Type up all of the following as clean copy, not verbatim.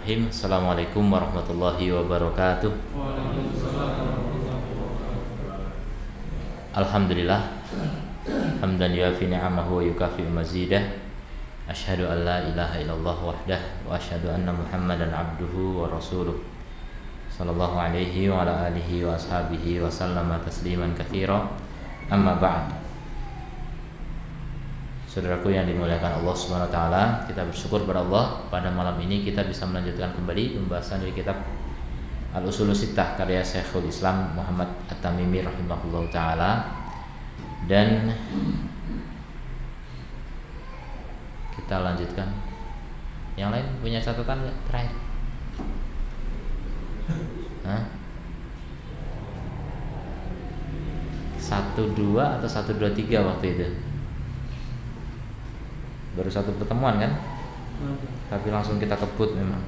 Bismillahirrahmanirrahim. Assalamualaikum warahmatullahi wabarakatuh. Alhamdulillah hamdan yuafi ni'amahu wa yukafi mazidah. Asyhadu an la ilaha illallah wahdah wa asyhadu anna Muhammadan abduhu wa rasuluh. Sallallahu alaihi wa ala alihi wa ashabihi wa sallama tasliman katsira. Amma ba'd. Saudaraku yang dimuliakan Allah Subhanahu wa taala, kita bersyukur kepada Allah pada malam ini kita bisa melanjutkan kembali pembahasan dari kitab Al-Ushulus Sittah karya Syekhul Islam Muhammad At-Tamimi rahimahullahu taala. Dan kita lanjutkan. Yang lain punya catatan enggak terakhir? Hah? 1 2 atau 1 2 3 waktu itu? Baru satu pertemuan kan? Tapi langsung kita kebut memang.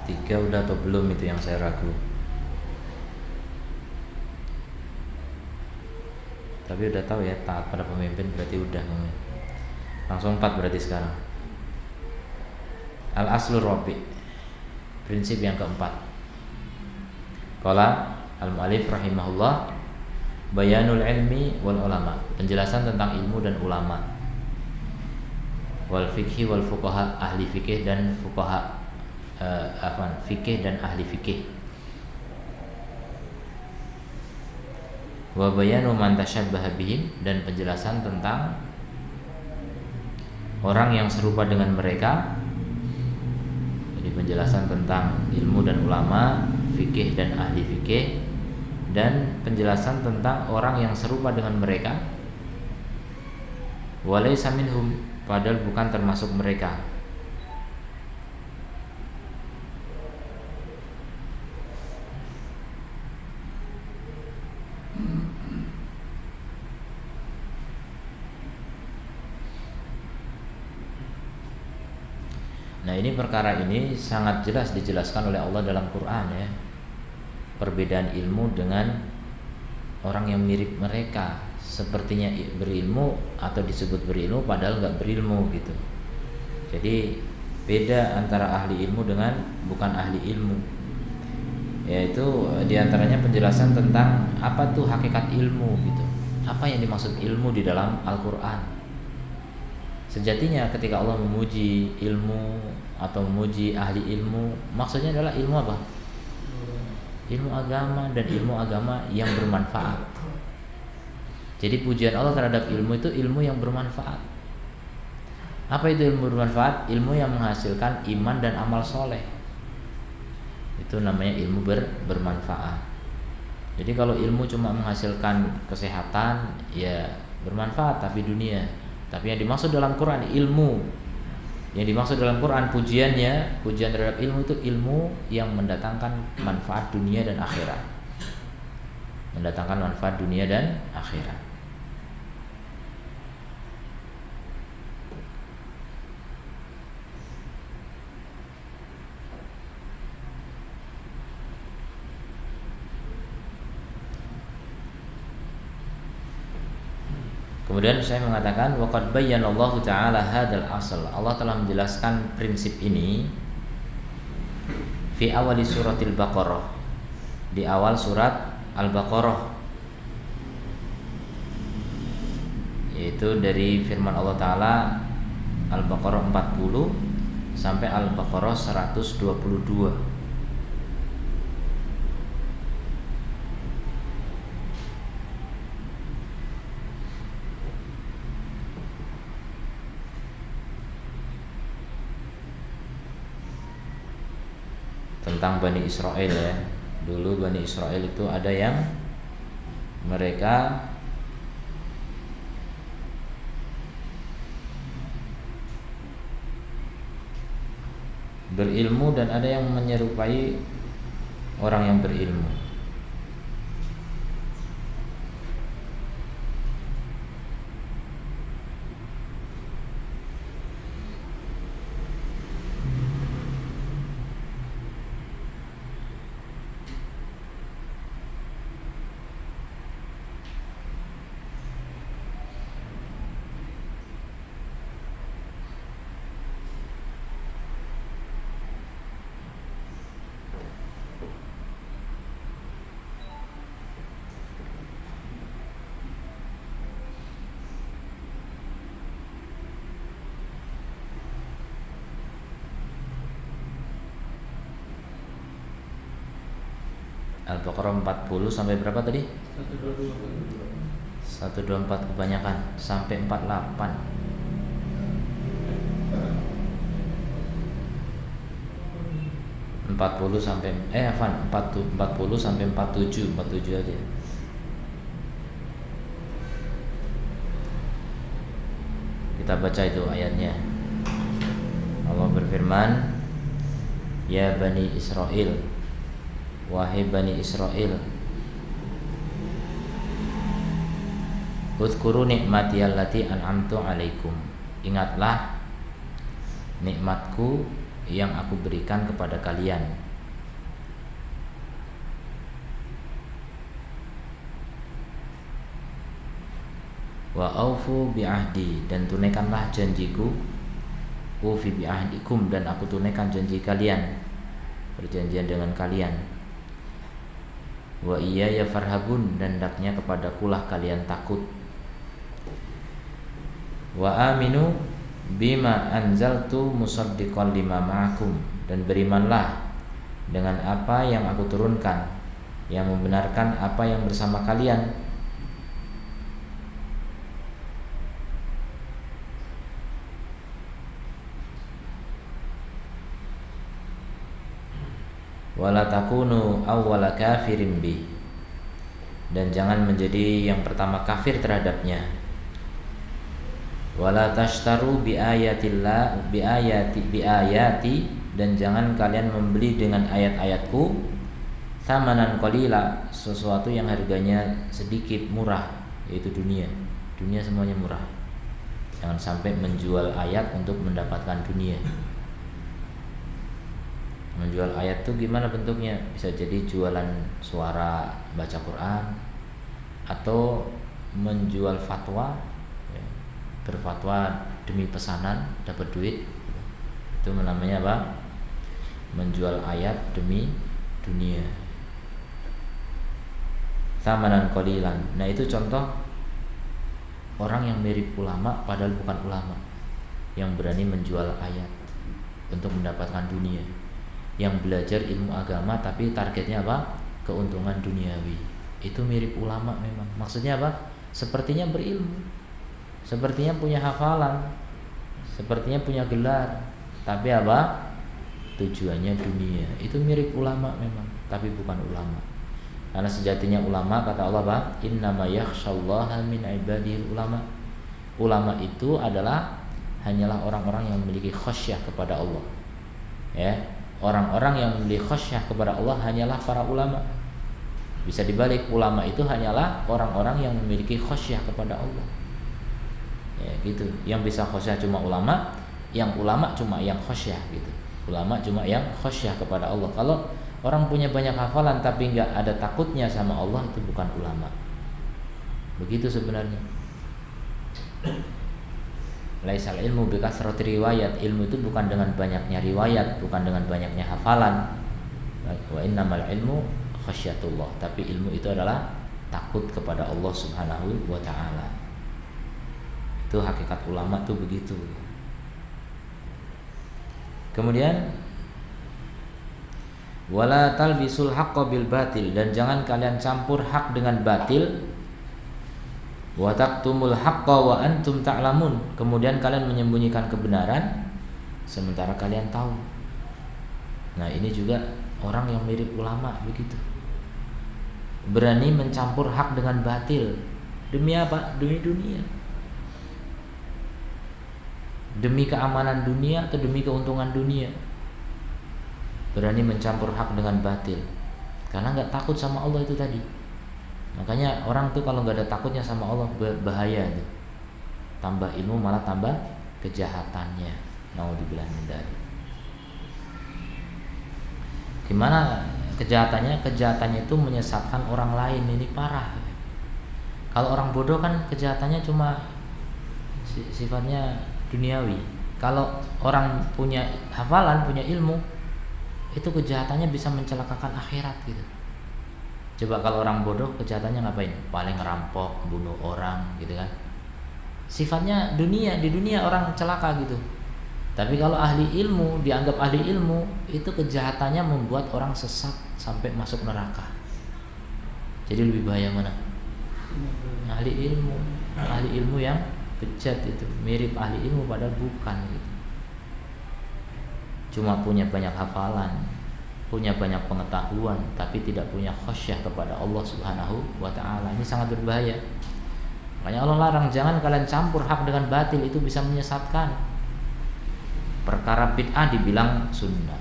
3 udah atau belum itu yang saya ragu. Tapi udah tahu ya, taat pada pemimpin berarti udah. Langsung 4 berarti sekarang. Al-aslur rabi', prinsip yang keempat. Qala al-mu'allif rahimahullah, bayanul ilmi wal ulama, penjelasan tentang ilmu dan ulama, wal fikhi wal fuqaha, ahli fikih dan fuqaha, fikih dan ahli fikih, wa bayanu man tasyabbaha bihim, dan penjelasan tentang orang yang serupa dengan mereka. Jadi penjelasan tentang ilmu dan ulama, fikih dan ahli fikih, dan penjelasan tentang orang yang serupa dengan mereka. Walaysa minhum, padahal bukan termasuk mereka. Nah, ini perkara ini sangat jelas dijelaskan oleh Allah dalam Quran ya. Perbedaan ilmu dengan orang yang mirip mereka, sepertinya berilmu atau disebut berilmu padahal nggak berilmu gitu. Jadi beda antara ahli ilmu dengan bukan ahli ilmu. Yaitu diantaranya penjelasan tentang apa tuh hakikat ilmu gitu. Apa yang dimaksud ilmu di dalam Al-Quran. Sejatinya ketika Allah memuji ilmu atau memuji ahli ilmu, maksudnya adalah ilmu apa? Ilmu agama, dan ilmu agama yang bermanfaat. Jadi pujian Allah terhadap ilmu itu ilmu yang bermanfaat. Apa itu ilmu bermanfaat? Ilmu yang menghasilkan iman dan amal soleh. Itu namanya ilmu bermanfaat. Jadi kalau ilmu cuma menghasilkan kesehatan, ya bermanfaat tapi dunia. Tapi yang dimaksud dalam Quran ilmu, yang dimaksud dalam Quran pujiannya, pujian terhadap ilmu itu ilmu yang mendatangkan manfaat dunia dan akhirat. Mendatangkan manfaat dunia dan akhirat. Kemudian saya mengatakan waqad bayyanallahu ta'ala hadzal asl. Allah telah menjelaskan prinsip ini fi awali suratil Baqarah, di awal surat Al-Baqarah, yaitu dari firman Allah Ta'ala Al-Baqarah 40 sampai Al-Baqarah 122. Tentang Bani Israel ya. Dulu Bani Israel itu ada yang mereka berilmu dan ada yang menyerupai orang yang berilmu. Al-Baqarah 40 sampai berapa tadi? 124 kebanyakan sampai 48. 40 sampai 40 sampai 47 aja. Kita baca itu ayatnya. Allah berfirman, ya Bani Israel, wahai Bani Israel, uzkuru nikmati allati an'amtu alaikum. Ingatlah nikmatku yang aku berikan kepada kalian. Wa aufu bi'ahdi, dan tunaikanlah janjiku. Ufi bi'ahdikum, dan aku tunaikan janji kalian, perjanjian dengan kalian. Wa iyaya farhabun, dan hendaknya kepadakulah kalian takut. Wa aminu bima anzaltu musaddiqan lima ma'akum, dan berimanlah dengan apa yang aku turunkan, yang membenarkan apa yang bersama kalian. Wala takunu awwala kafirin bi, dan jangan menjadi yang pertama kafir terhadapnya. Wala tashtaru bi ayatillah bi ayati, dan jangan kalian membeli dengan ayat-ayatku thamanan qalila, sesuatu yang harganya sedikit, murah, yaitu dunia. Dunia semuanya murah. Jangan sampai menjual ayat untuk mendapatkan dunia. Menjual ayat itu gimana bentuknya? Bisa jadi jualan suara baca Quran, atau menjual fatwa, ya, berfatwa demi pesanan dapat duit. Itu namanya apa? Menjual ayat demi dunia. Thamanan qalilan. Nah, itu contoh orang yang mirip ulama padahal bukan ulama, yang berani menjual ayat untuk mendapatkan dunia. Yang belajar ilmu agama tapi targetnya apa? Keuntungan duniawi. Itu mirip ulama memang. Maksudnya apa? Sepertinya berilmu, sepertinya punya hafalan, sepertinya punya gelar, tapi apa? Tujuannya dunia. Itu mirip ulama memang, tapi bukan ulama. Karena sejatinya ulama, kata Allah apa? Innama yakhsyallaha min ibadihil ulama. Ulama itu adalah hanyalah orang-orang yang memiliki khasyah kepada Allah. Ya. Orang-orang yang memiliki khasyah kepada Allah hanyalah para ulama. Bisa dibalik, ulama itu hanyalah orang-orang yang memiliki khasyah kepada Allah. Ya, gitu. Yang bisa khasyah cuma ulama, yang ulama cuma yang khasyah gitu. Ulama cuma yang khasyah kepada Allah. Kalau orang punya banyak hafalan tapi enggak ada takutnya sama Allah, itu bukan ulama. Begitu sebenarnya. Laisal ilmu bikasrati riwayat. Ilmu itu bukan dengan banyaknya riwayat, bukan dengan banyaknya hafalan. Wa innamal ilmu khasyatullah. Tapi ilmu itu adalah takut kepada Allah Subhanahu wa taala. Itu hakikat ulama tuh begitu. Kemudian wala talbisul haqqo bil batil, dan jangan kalian campur hak dengan batil. Wa taqtumul haqqa wa antum ta'lamun, kemudian kalian menyembunyikan kebenaran sementara kalian tahu. Nah, ini juga orang yang mirip ulama begitu. Berani mencampur hak dengan batil. Demi apa? Demi dunia. Demi keamanan dunia atau demi keuntungan dunia. Berani mencampur hak dengan batil. Karena enggak takut sama Allah itu tadi. Makanya orang tuh kalau nggak ada takutnya sama Allah bahaya tuh. Tambah ilmu malah tambah kejahatannya. Naudzubillah min dzalik. Gimana kejahatannya? Kejahatannya itu menyesatkan orang lain, ini parah. Kalau orang bodoh kan kejahatannya cuma sifatnya duniawi. Kalau orang punya hafalan, punya ilmu, itu kejahatannya bisa mencelakakan akhirat gitu. Coba kalau orang bodoh kejahatannya ngapain? Paling ngerampok, bunuh orang gitu kan. Sifatnya dunia, di dunia orang celaka gitu. Tapi kalau ahli ilmu, dianggap ahli ilmu, itu kejahatannya membuat orang sesat sampai masuk neraka. Jadi lebih bahaya mana? Ahli ilmu yang bejat itu, mirip ahli ilmu padahal bukan gitu. Cuma punya banyak hafalan, punya banyak pengetahuan, tapi tidak punya khasyah kepada Allah Subhanahu wa taala. Ini sangat berbahaya. Makanya Allah larang, jangan kalian campur hak dengan batil, itu bisa menyesatkan. Perkara bid'ah dibilang sunnah,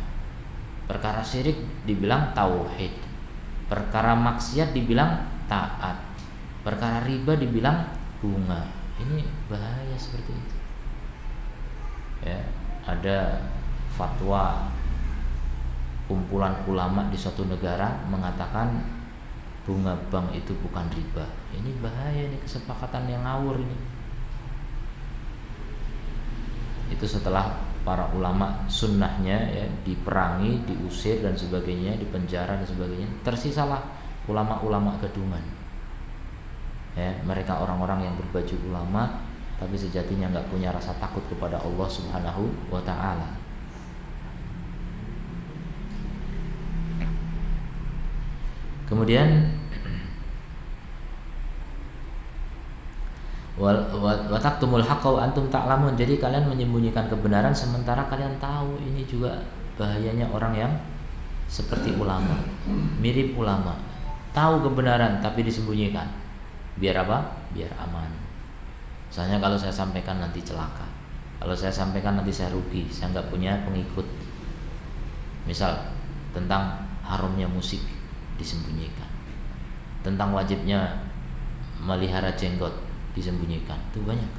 perkara syirik dibilang tauhid, perkara maksiat dibilang taat, perkara riba dibilang bunga. Ini bahaya seperti itu. Ya, ada fatwa kumpulan ulama di suatu negara mengatakan bunga bank itu bukan riba. Ini bahaya, ini kesepakatan yang ngawur ini. Itu setelah para ulama sunnahnya ya diperangi, diusir dan sebagainya, dipenjara dan sebagainya. Tersisalah ulama-ulama kedungan. Ya, mereka orang-orang yang berbaju ulama tapi sejatinya nggak punya rasa takut kepada Allah Subhanahu wa taala. Kemudian wa taktumul haqqa wa antum ta'lamun. Jadi kalian menyembunyikan kebenaran sementara kalian tahu. Ini juga bahayanya orang yang seperti ulama, mirip ulama, tahu kebenaran tapi disembunyikan. Biar apa? Biar aman. Misalnya kalau saya sampaikan nanti celaka, kalau saya sampaikan nanti saya rugi, saya nggak punya pengikut. Misal tentang haramnya musik disembunyikan, tentang wajibnya melihara jenggot disembunyikan. Itu banyak,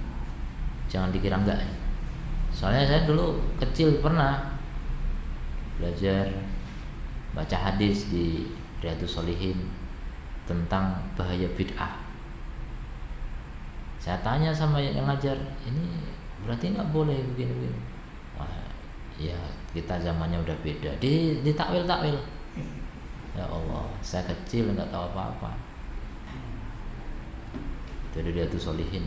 jangan dikira enggak ya. Soalnya saya dulu kecil pernah belajar baca hadis di Riyadhus Shalihin tentang bahaya bid'ah. Saya tanya sama yang ngajar, ini berarti nggak boleh begini-begini. Wah, ya kita zamannya udah beda. Di takwil. Ya Allah, saya kecil nggak tahu apa-apa. Jadi dia tuh solihin.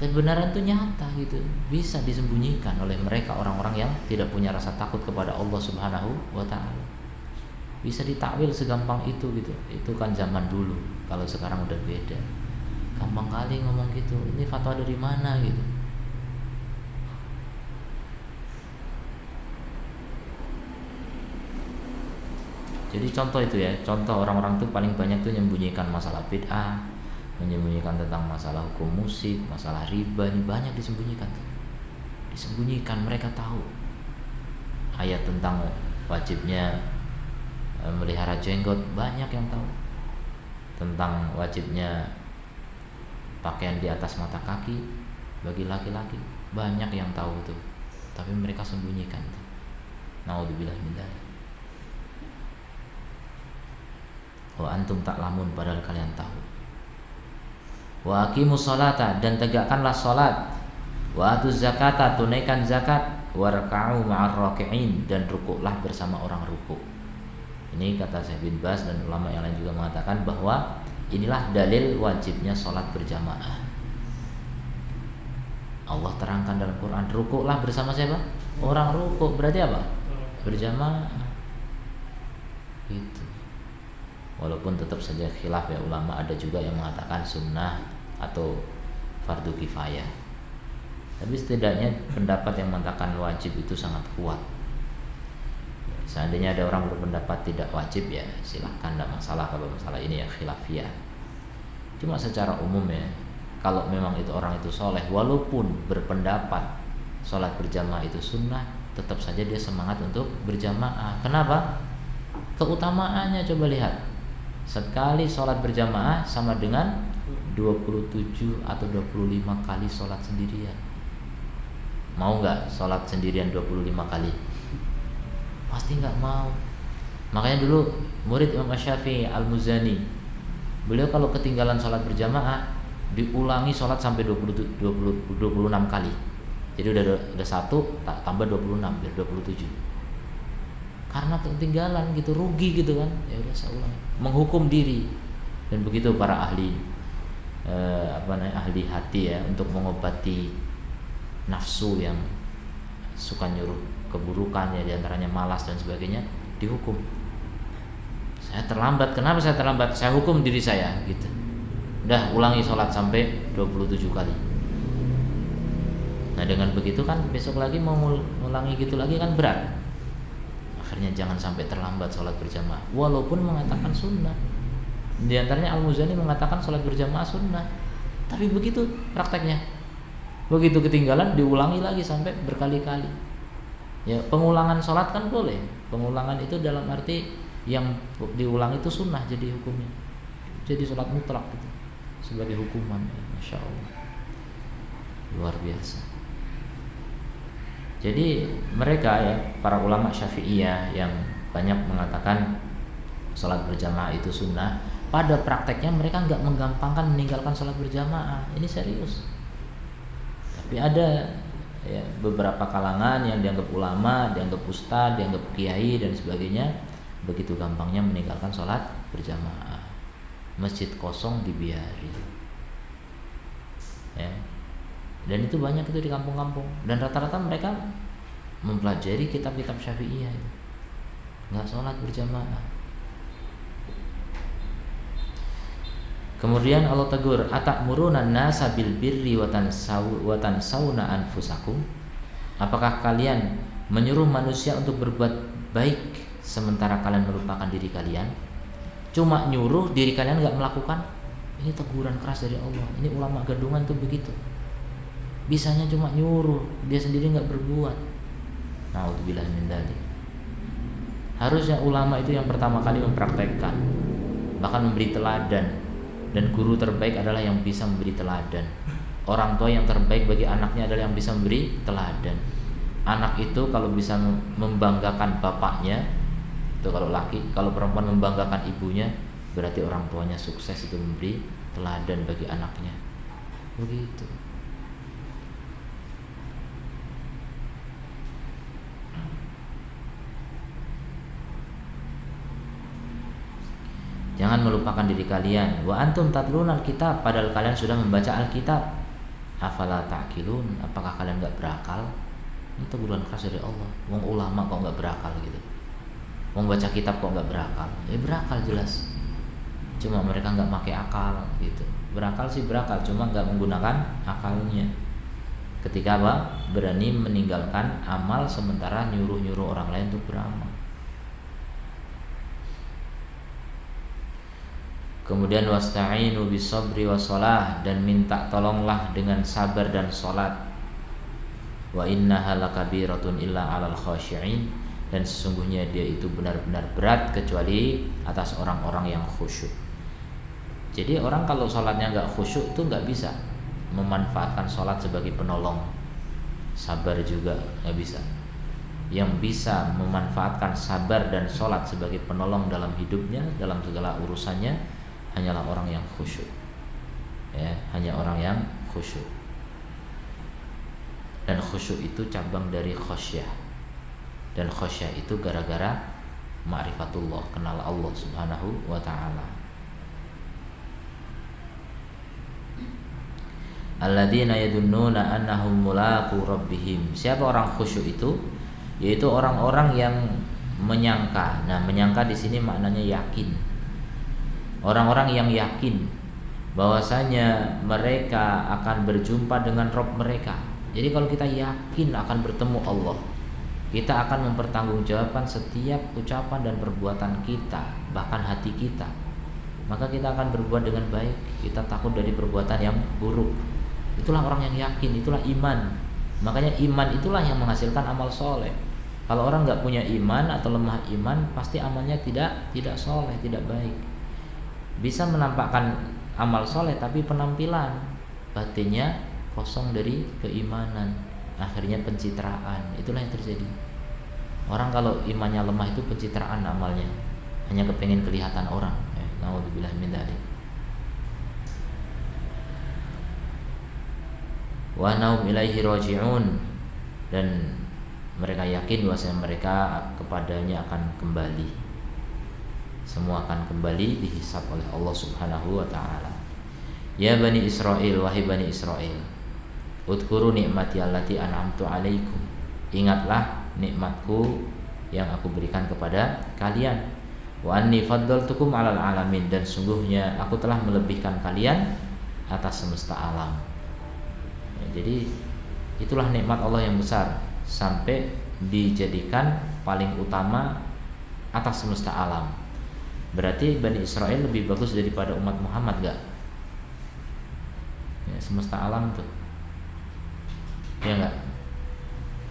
Kebenaran itu nyata gitu, bisa disembunyikan oleh mereka orang-orang yang tidak punya rasa takut kepada Allah Subhanahu wa taala. Bisa ditakwil segampang itu gitu. Itu kan zaman dulu. Kalau sekarang udah beda. Gampang kali ngomong gitu. Ini fatwa dari mana gitu. Jadi contoh itu ya, contoh orang-orang tuh paling banyak tuh menyembunyikan masalah bid'ah, menyembunyikan tentang masalah hukum musik, masalah riba, ini banyak disembunyikan. Disembunyikan, mereka tahu. Ayat tentang wajibnya melihara jenggot, banyak yang tahu. Tentang wajibnya pakaian di atas mata kaki bagi laki-laki, banyak yang tahu itu. Tapi mereka sembunyikan. Naudzubillah min dzalik. Wa antum ta'lamun, padahal kalian tahu. Wa aqimus sholata, dan tegakkanlah salat. Wa atuz zakata, tunaikan zakat. Warka'u ma'ar raki'in, dan rukuklah bersama orang rukuk. Ini kata Syekh bin Baz dan ulama yang lain juga mengatakan bahwa inilah dalil wajibnya salat berjamaah. Allah terangkan dalam Quran, rukuklah bersama siapa? Orang rukuk, berarti apa? Berjamaah. Gitu. Walaupun tetap saja khilaf ya ulama, ada juga yang mengatakan sunnah atau fardu kifayah. Tapi setidaknya pendapat yang mengatakan wajib itu sangat kuat. Seandainya ada orang berpendapat tidak wajib, ya silahkan, tidak masalah kalau masalah ini ya khilafiyah. Cuma secara umum ya, kalau memang itu orang itu soleh, walaupun berpendapat sholat berjamaah itu sunnah, tetap saja dia semangat untuk berjamaah. Kenapa? Keutamaannya coba lihat. Sekali sholat berjamaah sama dengan 27 atau 25 kali sholat sendirian. Mau gak sholat sendirian 25 kali? Pasti gak mau. Makanya dulu murid Imam Syafi'i Al-Muzani, beliau kalau ketinggalan sholat berjamaah diulangi sholat sampai 26 kali. Jadi udah satu tambah 26 biar 27. Karena ketinggalan gitu, rugi gitu kan. Ya udah saya ulangi. Menghukum diri. Dan begitu para ahli ahli hati ya, untuk mengobati nafsu yang suka nyuruh keburukan ya, diantaranya malas dan sebagainya, dihukum. Saya terlambat. Kenapa saya terlambat? Saya hukum diri saya gitu. Udah ulangi sholat sampai 27 kali. Nah dengan begitu kan besok lagi mau ulangi gitu lagi kan berat. Akhirnya jangan sampai terlambat sholat berjamaah. Walaupun mengatakan sunnah. Di antaranya Al-Muzani mengatakan sholat berjamaah sunnah. Tapi begitu prakteknya. Begitu ketinggalan diulangi lagi sampai berkali-kali. Ya pengulangan sholat kan boleh. Pengulangan itu dalam arti yang diulang itu sunnah jadi hukumnya. Jadi sholat mutlak gitu. Sebagai hukuman. Masya Allah. Luar biasa. Jadi mereka ya para ulama Syafi'iyah yang banyak mengatakan sholat berjamaah itu sunnah, pada prakteknya mereka nggak menggampangkan meninggalkan sholat berjamaah. Ini serius. Tapi ada ya, beberapa kalangan yang dianggap ulama, dianggap ustadz, dianggap kiai dan sebagainya, begitu gampangnya meninggalkan sholat berjamaah. Masjid kosong dibiari. Ya. Dan itu banyak itu di kampung-kampung. Dan rata-rata mereka mempelajari kitab-kitab Syafi'iyah, nggak sholat berjamaah. Kemudian Allah tegur, atakmuruna nasa bil birri wa tansawna anfusakum. Apakah kalian menyuruh manusia untuk berbuat baik sementara kalian melupakan diri kalian? Cuma nyuruh, diri kalian nggak melakukan. Ini teguran keras dari Allah. Ini ulama gadungan tuh begitu. Bisanya cuma nyuruh, dia sendiri nggak berbuat. Na'udzubillah min dzalik. Harusnya ulama itu yang pertama kali mempraktekkan, bahkan memberi teladan. Dan guru terbaik adalah yang bisa memberi teladan. Orang tua yang terbaik bagi anaknya adalah yang bisa memberi teladan. Anak itu kalau bisa membanggakan bapaknya, itu kalau laki, kalau perempuan membanggakan ibunya, berarti orang tuanya sukses itu memberi teladan bagi anaknya. Begitu. Jangan melupakan diri kalian. Wa antum tatlunal kitab, padahal kalian sudah membaca Alkitab. Afala ta'qilun, apakah kalian enggak berakal? Itu teguran keras dari Allah. Wong ulama kok enggak berakal gitu. Wong baca kitab kok enggak berakal? Ya berakal jelas. Cuma mereka enggak pakai akal gitu. Berakal sih berakal, cuma enggak menggunakan akalnya. Ketika apa? Berani meninggalkan amal sementara nyuruh-nyuruh orang lain untuk beramal. Kemudian wasta'inu bisabri wassalah, dan minta tolonglah dengan sabar dan salat. Wa innaha lakabiratun illa 'alal khashi'in, dan sesungguhnya dia itu benar-benar berat kecuali atas orang-orang yang khusyuk. Jadi orang kalau salatnya enggak khusyuk itu enggak bisa memanfaatkan salat sebagai penolong. Sabar juga enggak bisa. Yang bisa memanfaatkan sabar dan salat sebagai penolong dalam hidupnya, dalam segala urusannya, hanyalah orang yang khusyuk. Ya, hanya orang yang khusyuk. Dan khusyuk itu cabang dari khasyah. Dan khasyah itu gara-gara ma'rifatullah, kenal Allah Subhanahu wa taala. Alladzina yadunnuna annahum mulaqu rabbihim. Siapa orang khusyuk itu? Yaitu orang-orang yang menyangka. Nah, menyangka di sini maknanya yakin. Orang-orang yang yakin bahwasanya mereka akan berjumpa dengan Rabb mereka. Jadi kalau kita yakin akan bertemu Allah, kita akan mempertanggungjawabkan setiap ucapan dan perbuatan kita, bahkan hati kita. Maka kita akan berbuat dengan baik. Kita takut dari perbuatan yang buruk. Itulah orang yang yakin, itulah iman. Makanya iman itulah yang menghasilkan amal soleh. Kalau orang nggak punya iman atau lemah iman, pasti amalnya tidak soleh, tidak baik. Bisa menampakkan amal soleh tapi penampilan batinnya kosong dari keimanan, akhirnya pencitraan. Itulah yang terjadi. Orang kalau imannya lemah itu pencitraan amalnya, hanya kepengen kelihatan orang. Na'udzubillah min dzalik. Wa naum ilaihi raji'un, dan mereka yakin bahwasanya mereka kepadanya akan kembali. Semua akan kembali dihisab oleh Allah Subhanahu wa taala. Ya Bani Israel, wahai Bani Israel, udhkuru ni'mati allati an'amtu 'alaikum. Ingatlah nikmatku yang aku berikan kepada kalian. Wa anni faddaltukum 'alal alamin, dan sungguhnya aku telah melebihkan kalian atas semesta alam. Ya, jadi itulah nikmat Allah yang besar sampai dijadikan paling utama atas semesta alam. Berarti Bani Israel lebih bagus daripada umat Muhammad gak? Ya, semesta alam tuh, ya enggak?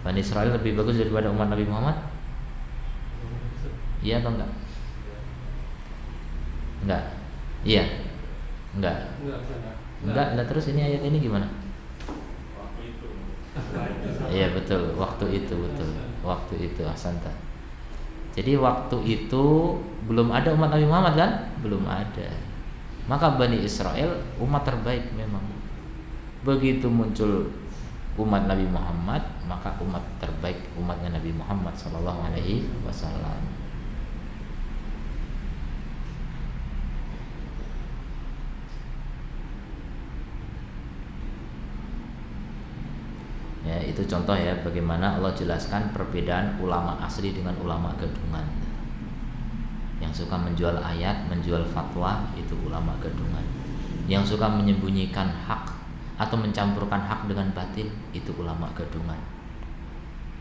Bani Israel lebih bagus daripada umat Nabi Muhammad? Iya atau enggak? Enggak. Iya. Enggak. Enggak, terus ini ayat ini gimana? Iya betul, waktu itu betul. Waktu itu ahsanta. Jadi waktu itu belum ada umat Nabi Muhammad kan? Belum ada. Maka Bani Israel umat terbaik memang. Begitu muncul umat Nabi Muhammad, maka umat terbaik umatnya Nabi Muhammad sallallahu alaihi wasallam. Ya, itu contoh ya bagaimana Allah jelaskan perbedaan ulama asli dengan ulama gadungan. Yang suka menjual ayat, menjual fatwa, itu ulama gadungan. Yang suka menyembunyikan hak atau mencampurkan hak dengan batil, itu ulama gadungan.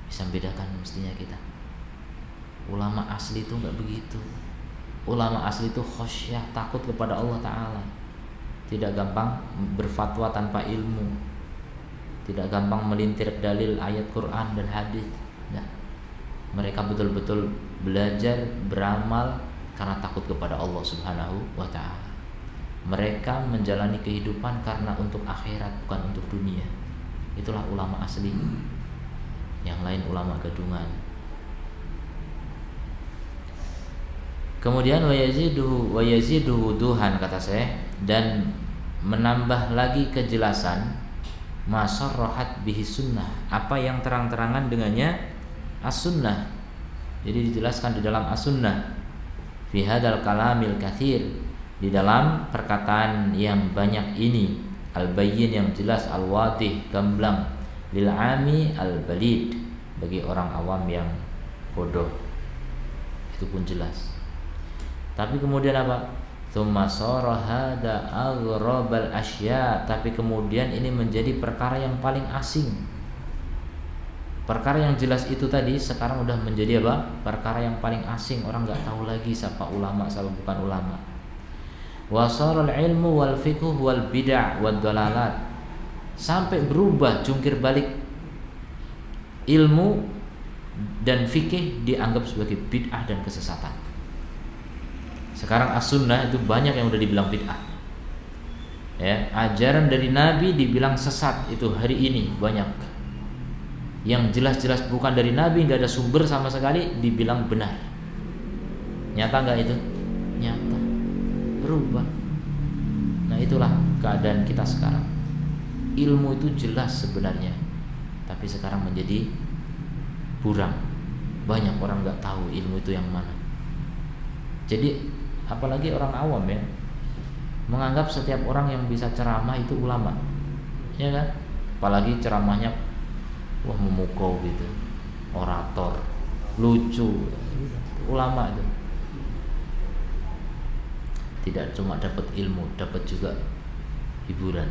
Bisa membedakan mestinya kita. Ulama asli itu enggak begitu. Ulama asli itu khosyah, takut kepada Allah Ta'ala. Tidak gampang berfatwa tanpa ilmu, tidak gampang melintir dalil ayat Quran dan hadis. Nah, mereka betul-betul belajar, beramal karena takut kepada Allah Subhanahu wa Ta'ala. Mereka menjalani kehidupan karena untuk akhirat, bukan untuk dunia. Itulah ulama asli. Yang lain ulama gadungan. Kemudian wa yazidu wuduhan, kata saya, dan menambah lagi kejelasan masarrahat bihi sunnah, apa yang terang-terangan dengannya as-sunnah. Jadi dijelaskan di dalam as-sunnah fi hadzal kalamil katsir, di dalam perkataan yang banyak ini, al-bayyin yang jelas, al-wadih gamblang, lil ami al-balid, bagi orang awam yang bodoh itu pun jelas. Tapi kemudian apa? Tsumma sara hada aghrabal asya, tapi kemudian ini menjadi perkara yang paling asing. Perkara yang jelas itu tadi sekarang udah menjadi apa? Perkara yang paling asing, orang enggak tahu lagi siapa ulama, siapa bukan ulama. Wa saral ilmu wal fiqh wal bid'ah wad dalalat, sampai berubah jungkir balik. Ilmu dan fikih dianggap sebagai bid'ah dan kesesatan. Sekarang as-sunnah itu banyak yang udah dibilang bid'ah. Ya, ajaran dari Nabi dibilang sesat itu hari ini banyak. Yang jelas-jelas bukan dari Nabi, enggak ada sumber sama sekali, dibilang benar. Nyata enggak itu? Nyata. Berubah. Nah, itulah keadaan kita sekarang. Ilmu itu jelas sebenarnya, tapi sekarang menjadi buram. Banyak orang enggak tahu ilmu itu yang mana. Jadi apalagi orang awam ya, menganggap setiap orang yang bisa ceramah itu ulama, ya kan? Apalagi ceramahnya wah memukau gitu, orator, lucu, ulama itu. Tidak cuma dapat ilmu, dapat juga hiburan,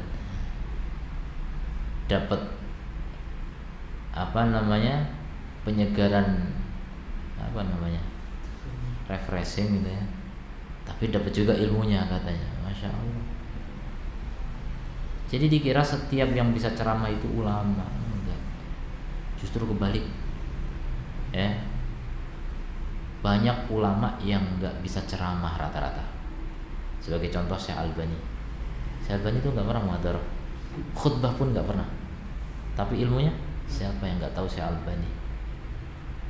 dapat penyegaran, refreshing gitu ya. Tapi dapat juga ilmunya katanya, masya Allah. Jadi dikira setiap yang bisa ceramah itu ulama, enggak. Justru kebalik. Ya, banyak ulama yang enggak bisa ceramah rata-rata. Sebagai contoh Syekh Albani. Syekh Albani itu enggak pernah muhadharah, khutbah pun enggak pernah. Tapi ilmunya, siapa yang enggak tahu Syekh Albani?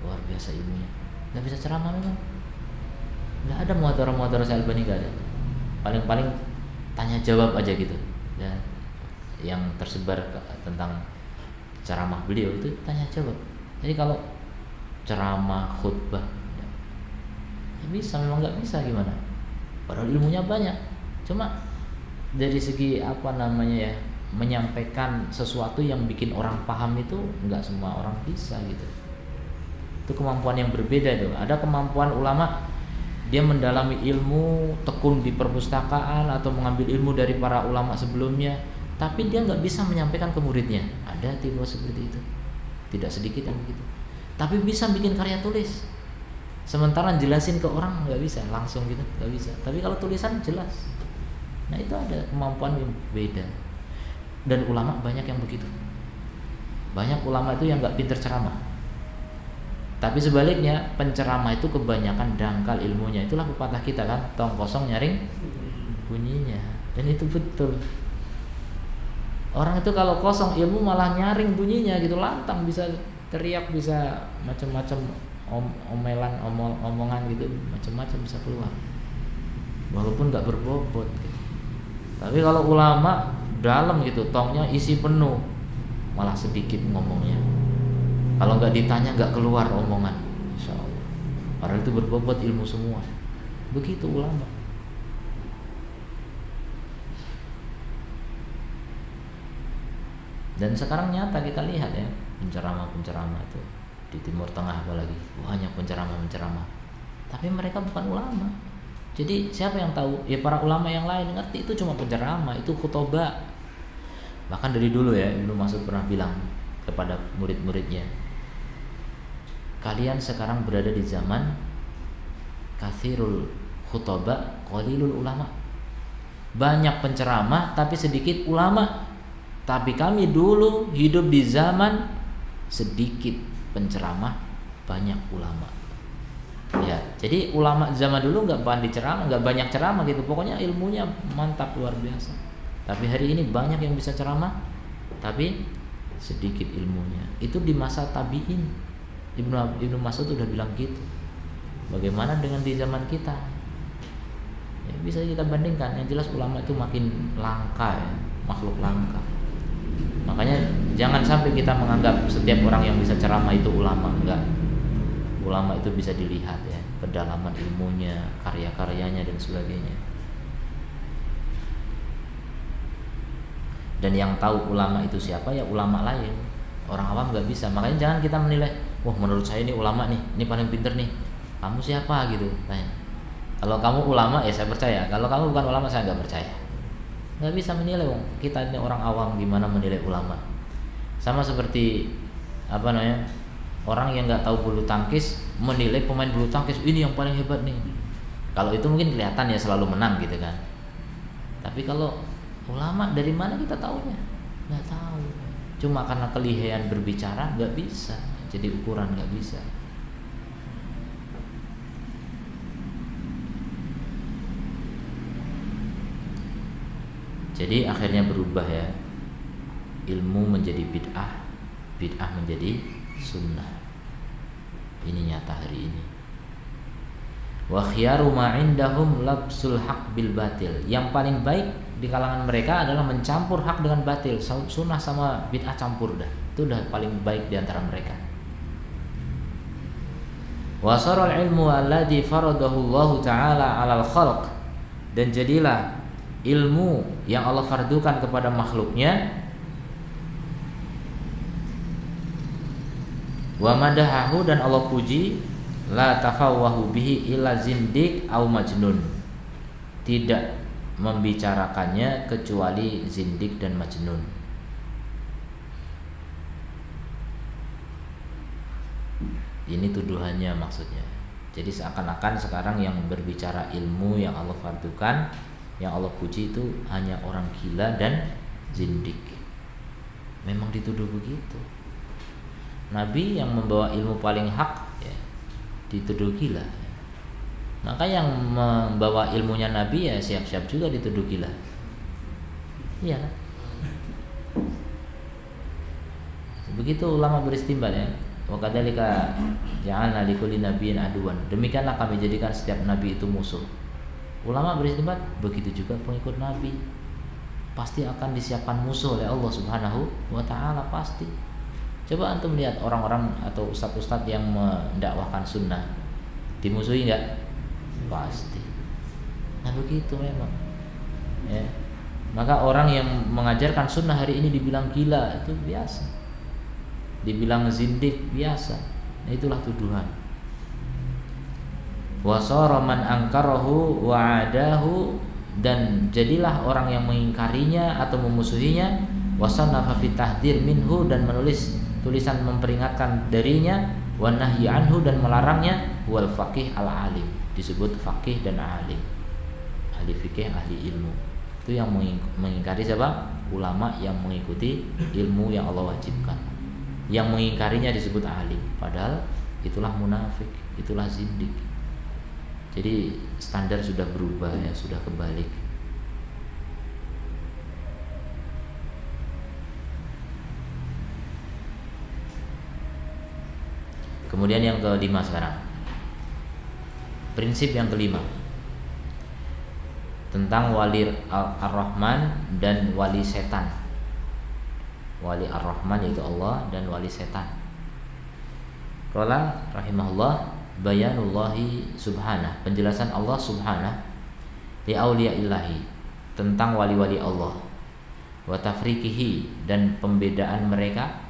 Luar biasa ilmunya. Enggak bisa ceramah memang. Nggak ada muhadharah Syekh Albani, nggak ada. Paling-paling tanya jawab aja gitu ya, yang tersebar tentang ceramah beliau itu tanya jawab. Jadi kalau ceramah khutbah ya bisa, memang nggak bisa gimana, padahal ilmunya banyak. Cuma dari segi menyampaikan sesuatu yang bikin orang paham itu nggak semua orang bisa gitu. Itu kemampuan yang berbeda tuh. Ada kemampuan ulama dia mendalami ilmu, tekun di perpustakaan atau mengambil ilmu dari para ulama sebelumnya, tapi dia nggak bisa menyampaikan ke muridnya. Ada tipe seperti itu, tidak sedikit yang begitu. Tapi bisa bikin karya tulis, sementara jelasin ke orang nggak bisa langsung gitu, nggak bisa. Tapi kalau tulisan jelas. Nah itu ada kemampuan yang beda. Dan ulama banyak yang begitu. Banyak ulama itu yang nggak pinter ceramah. Tapi sebaliknya penceramah itu kebanyakan dangkal ilmunya. Itulah pepatah kita kan, tong kosong nyaring bunyinya. Dan itu betul. Orang itu kalau kosong ilmu malah nyaring bunyinya gitu, lantang, bisa teriak, bisa macam-macam omongan gitu, macam-macam bisa keluar. Walaupun nggak berbobot. Gitu. Tapi kalau ulama dalam gitu, tongnya isi penuh, malah sedikit ngomongnya. Kalau nggak ditanya nggak keluar omongan, insya Allah. Padahal itu berbobot ilmu semua. Begitu ulama. Dan sekarang nyata kita lihat ya, penceramah-penceramah itu di Timur Tengah apalagi banyak penceramah-penceramah. Tapi mereka bukan ulama. Jadi siapa yang tahu? Ya para ulama yang lain ngerti itu cuma penceramah, itu khutbah. Bahkan dari dulu ya Ibnu Mas'ud pernah bilang kepada murid-muridnya, kalian sekarang berada di zaman kathirul khutbah qalilul ulama. Banyak penceramah tapi sedikit ulama. Tapi kami dulu hidup di zaman sedikit penceramah, banyak ulama. Ya, jadi ulama zaman dulu nggak pandai ceramah, nggak banyak ceramah gitu. Pokoknya ilmunya mantap luar biasa. Tapi hari ini banyak yang bisa ceramah, tapi sedikit ilmunya. Itu di masa tabi'in. Ibnu Mas'ud udah bilang gitu. Bagaimana dengan di zaman kita? Ya, bisa kita bandingkan. Yang jelas ulama itu makin langka ya, makhluk langka. Makanya jangan sampai kita menganggap setiap orang yang bisa ceramah itu ulama. Enggak. Ulama itu bisa dilihat ya, kedalaman ilmunya, karya-karyanya dan sebagainya. Dan yang tahu ulama itu siapa ya ulama lain. Orang awam nggak bisa. Makanya jangan kita menilai, wah menurut saya ini ulama nih, ini paling pinter nih. Kamu siapa gitu? Tanya. Kalau kamu ulama ya saya percaya. Kalau kamu bukan ulama saya nggak percaya. Nggak bisa menilai, wong. Kita ini orang awam gimana menilai ulama? Sama seperti apa namanya? Orang yang nggak tahu bulu tangkis menilai pemain bulu tangkis ini yang paling hebat nih. Kalau itu mungkin kelihatan ya selalu menang gitu kan. Tapi kalau ulama dari mana kita tahunya? Nggak tahu. Cuma karena kelihayan berbicara nggak bisa. Jadi ukuran nggak bisa. Jadi akhirnya berubah ya. Ilmu menjadi bid'ah, bid'ah menjadi sunnah. Ini nyata hari ini. Wa khiyaru ma indahum labsul haq bil batil. Yang paling baik di kalangan mereka adalah mencampur hak dengan batil. Sunnah sama bid'ah campur dah. Itu udah paling baik di antara mereka. Wa saral ilmu alladhi faradahu Allah taala 'alal khalq. Dan jadilah ilmu yang Allah fardukan kepada makhluknya, wa madahahu, dan Allah puji, la tafawwahu bihi illa zindiq au majnun. Tidak membicarakannya kecuali zindik dan majnun. Ini tuduhannya maksudnya. Jadi seakan-akan sekarang yang berbicara ilmu yang Allah fardukan, yang Allah puji itu hanya orang gila dan zindik. Memang dituduh begitu. Nabi yang membawa ilmu paling hak ya, dituduh gila. Maka yang membawa ilmunya Nabi ya siap-siap juga dituduh gila. Iya kan? Begitu ulama beristimbat ya. Wa kadzalika ja'alna likulli nabiyyin aduwan. Demikianlah kami jadikan setiap nabi itu musuh. Ulama beristimbat, begitu juga pengikut Nabi pasti akan disiapkan musuh oleh Allah Subhanahu wa taala, pasti. Coba antum lihat orang-orang atau ustadz-ustadz yang mendakwahkan sunnah, dimusuhi enggak? Pasti. Nah begitu memang ya. Maka orang yang mengajarkan sunnah hari ini dibilang gila, itu biasa. Dibilang zindik, biasa. Nah, itulah tuduhan. Wa sara man angkarahu wa adahu, dan jadilah orang yang mengingkarinya atau memusuhinya. Wa sannafa fi tahdzir minhu, dan menulis tulisan memperingatkan darinya. Wa nahyi anhu, dan melarangnya. Wal faqih al alim, disebut faqih dan alim, ahli fikih, ahli ilmu. Itu yang mengingkari siapa? Ulama yang mengikuti ilmu yang Allah wajibkan. Yang mengingkarinya disebut alim, padahal itulah munafik, itulah zindik. Jadi standar sudah berubah ya, sudah kebalik. Kemudian yang kelima sekarang, prinsip yang kelima tentang wali ar-Rahman dan wali setan. Wali ar-Rahman yaitu Allah, dan wali setan. Qala rahimahullah, bayanullahi subhanah, penjelasan Allah subhanah li auliya'illahi, tentang wali-wali Allah, wa tafriqihi, dan pembedaan mereka,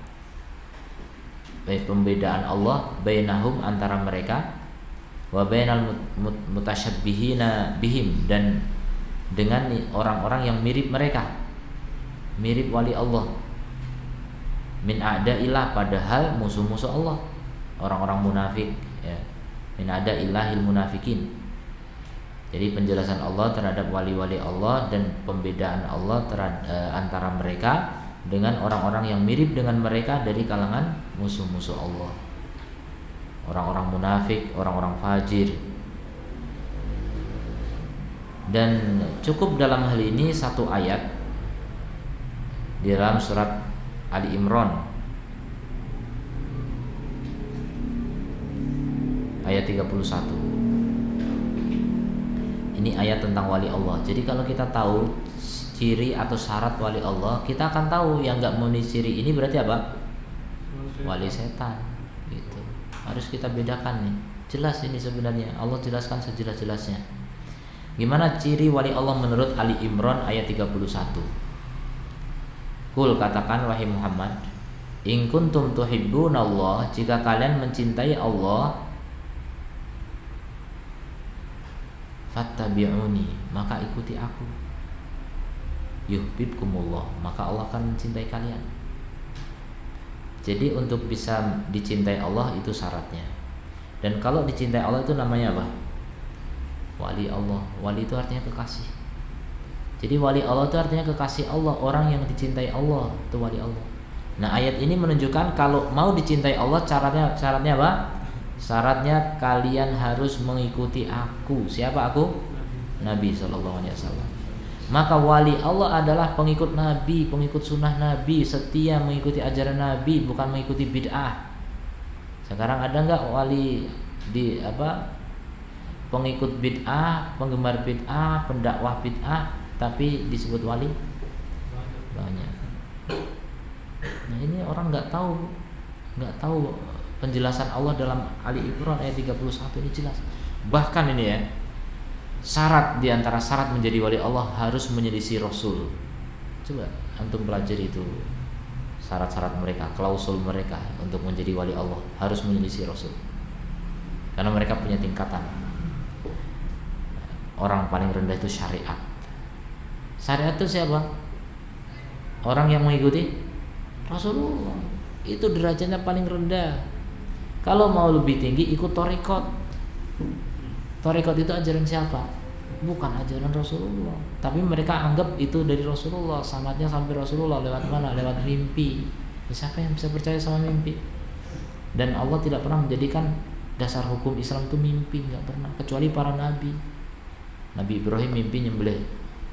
baik pembedaan Allah bainahum, antara mereka, wa bainal mutasyabbihina bihim, dan dengan orang-orang yang mirip mereka, mirip wali Allah, min a'da'illah, padahal musuh-musuh Allah, orang-orang munafik ya, min a'da'illahil munafikin. Jadi penjelasan Allah terhadap wali-wali Allah dan pembedaan Allah antara mereka dengan orang-orang yang mirip dengan mereka dari kalangan musuh-musuh Allah, orang-orang munafik, orang-orang fajir. Dan cukup dalam hal ini satu ayat di dalam surat Ali Imran ayat 31. Ini ayat tentang wali Allah. Jadi kalau kita tahu ciri atau syarat wali Allah, kita akan tahu yang enggak memenuhi ciri ini berarti apa? Wali setan. Gitu. Harus kita bedakan nih. Jelas ini sebenarnya, Allah jelaskan sejelas-jelasnya. Gimana ciri wali Allah menurut Ali Imran ayat 31? Kul, katakan wahai Muhammad, in kuntum tuhibbunallah, jika kalian mencintai Allah, fattabi'uni, maka ikuti aku. Yuhibbukumullah, maka Allah akan mencintai kalian. Jadi untuk bisa dicintai Allah itu syaratnya. Dan kalau dicintai Allah itu namanya apa? Wali Allah. Wali itu artinya kekasih. Jadi wali Allah itu artinya kekasih Allah, orang yang dicintai Allah itu wali Allah. Nah, ayat ini menunjukkan kalau mau dicintai Allah, syaratnya apa? Syaratnya kalian harus mengikuti aku. Siapa aku? Nabi SAW. Maka wali Allah adalah pengikut Nabi, pengikut sunnah Nabi, setia mengikuti ajaran Nabi, bukan mengikuti bid'ah. Sekarang ada nggak wali di pengikut bid'ah, penggemar bid'ah, pendakwah bid'ah, tapi disebut wali? Banyak. Nah, ini orang nggak tahu penjelasan Allah dalam Ali Imran ayat 31 ini jelas. Bahkan ini ya, syarat diantara syarat menjadi wali Allah harus menyelisih Rasul. Coba antum pelajari itu syarat-syarat mereka, klausul mereka untuk menjadi wali Allah harus menyelisih Rasul. Karena mereka punya tingkatan. Orang paling rendah itu syariat. Syariat itu siapa? Orang yang mengikuti Rasulullah. Itu derajatnya paling rendah. Kalau mau lebih tinggi ikut thariqat. Thariqat itu ajaran siapa? Bukan ajaran Rasulullah. Tapi mereka anggap itu dari Rasulullah. Sanadnya sampai Rasulullah. Lewat mana? Lewat mimpi. Siapa yang bisa percaya sama mimpi? Dan Allah tidak pernah menjadikan dasar hukum Islam itu mimpi, nggak pernah. Kecuali para nabi. Nabi Ibrahim mimpi nyembelih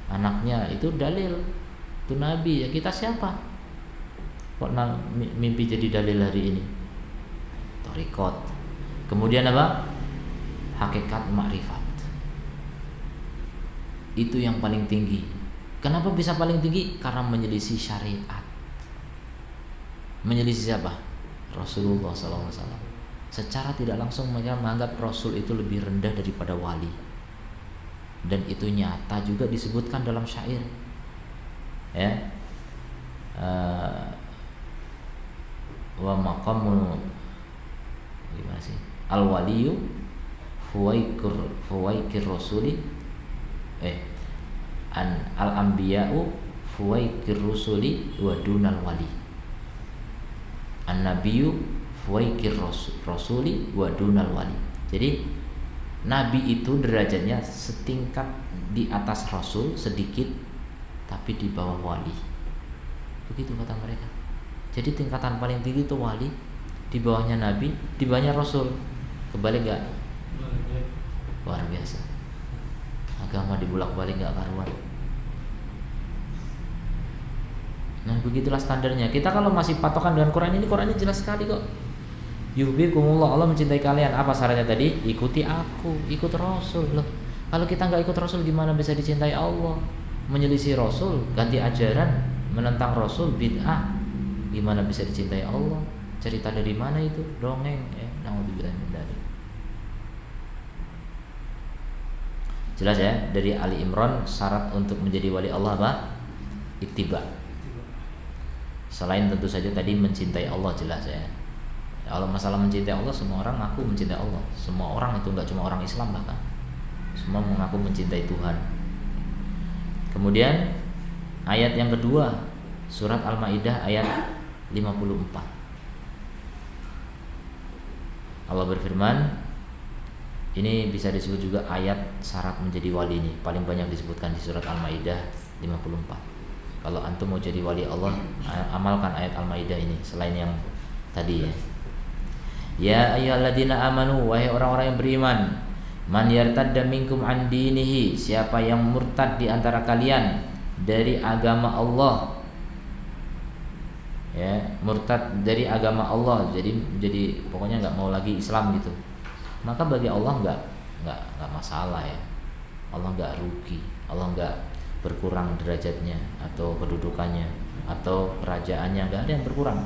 anaknya, itu dalil. Itu nabi. Ya kita siapa? Kok mimpi jadi dalil hari ini? Thariqat. Kemudian apa? Hakikat makrifat. Itu yang paling tinggi. Kenapa bisa paling tinggi? Karena menyelisih syariat. Menyelisih siapa? Rasulullah SAW. Secara tidak langsung mereka menganggap Rasul itu lebih rendah daripada wali. Dan itu nyata juga disebutkan dalam syair. Ya. Wa maqamu gimana sih? Al-waliyu fuwaikir rasuli al anbiya'u fuwaikir rusuli wa dunal wali. An nabiyyu fuwaikir rasuli wa dunal wali. Jadi nabi itu derajatnya setingkat di atas rasul sedikit, tapi di bawah wali. Begitu kata mereka. Jadi tingkatan paling tinggi itu wali, di bawahnya nabi, di bawahnya rasul. Kebalik enggak? Luar biasa. Agama dibulak-balik enggak karuan. Nah, begitulah standarnya. Kita kalau masih patokan dengan Quran ini, Qurannya jelas sekali kok. Yuhibbukumullah, Allah mencintai kalian. Apa syaratnya tadi? Ikuti aku, ikut Rasul loh. Kalau kita nggak ikut Rasul, gimana bisa dicintai Allah? Menyelisih Rasul, ganti ajaran, menentang Rasul, bid'ah, gimana bisa dicintai Allah? Cerita dari mana itu? Dongeng. Naudzubillah min dzalik. Jelas ya, dari Ali Imran syarat untuk menjadi wali Allah apa? Ittiba. Selain tentu saja tadi mencintai Allah, jelas ya. Kalau masalah mencintai Allah, semua orang ngaku mencintai Allah. Semua orang itu, enggak cuma orang Islam bahkan, semua mengaku mencintai Tuhan. Kemudian ayat yang kedua, surat Al-Maidah ayat 54. Allah berfirman, ini bisa disebut juga ayat syarat menjadi wali ini, paling banyak disebutkan di surat Al-Maidah 54. Kalau antum mau jadi wali Allah, amalkan ayat Al-Maidah ini selain yang tadi ya. Ya ayyuhalladzina amanu, wahai orang-orang yang beriman, man yartadda minkum an dinihi, siapa yang murtad di antara kalian dari agama Allah. Ya, murtad dari agama Allah, jadi pokoknya enggak mau lagi Islam gitu. Maka bagi Allah enggak masalah ya. Allah enggak rugi, Allah enggak berkurang derajatnya atau kedudukannya atau kerajaannya, enggak ada yang berkurang.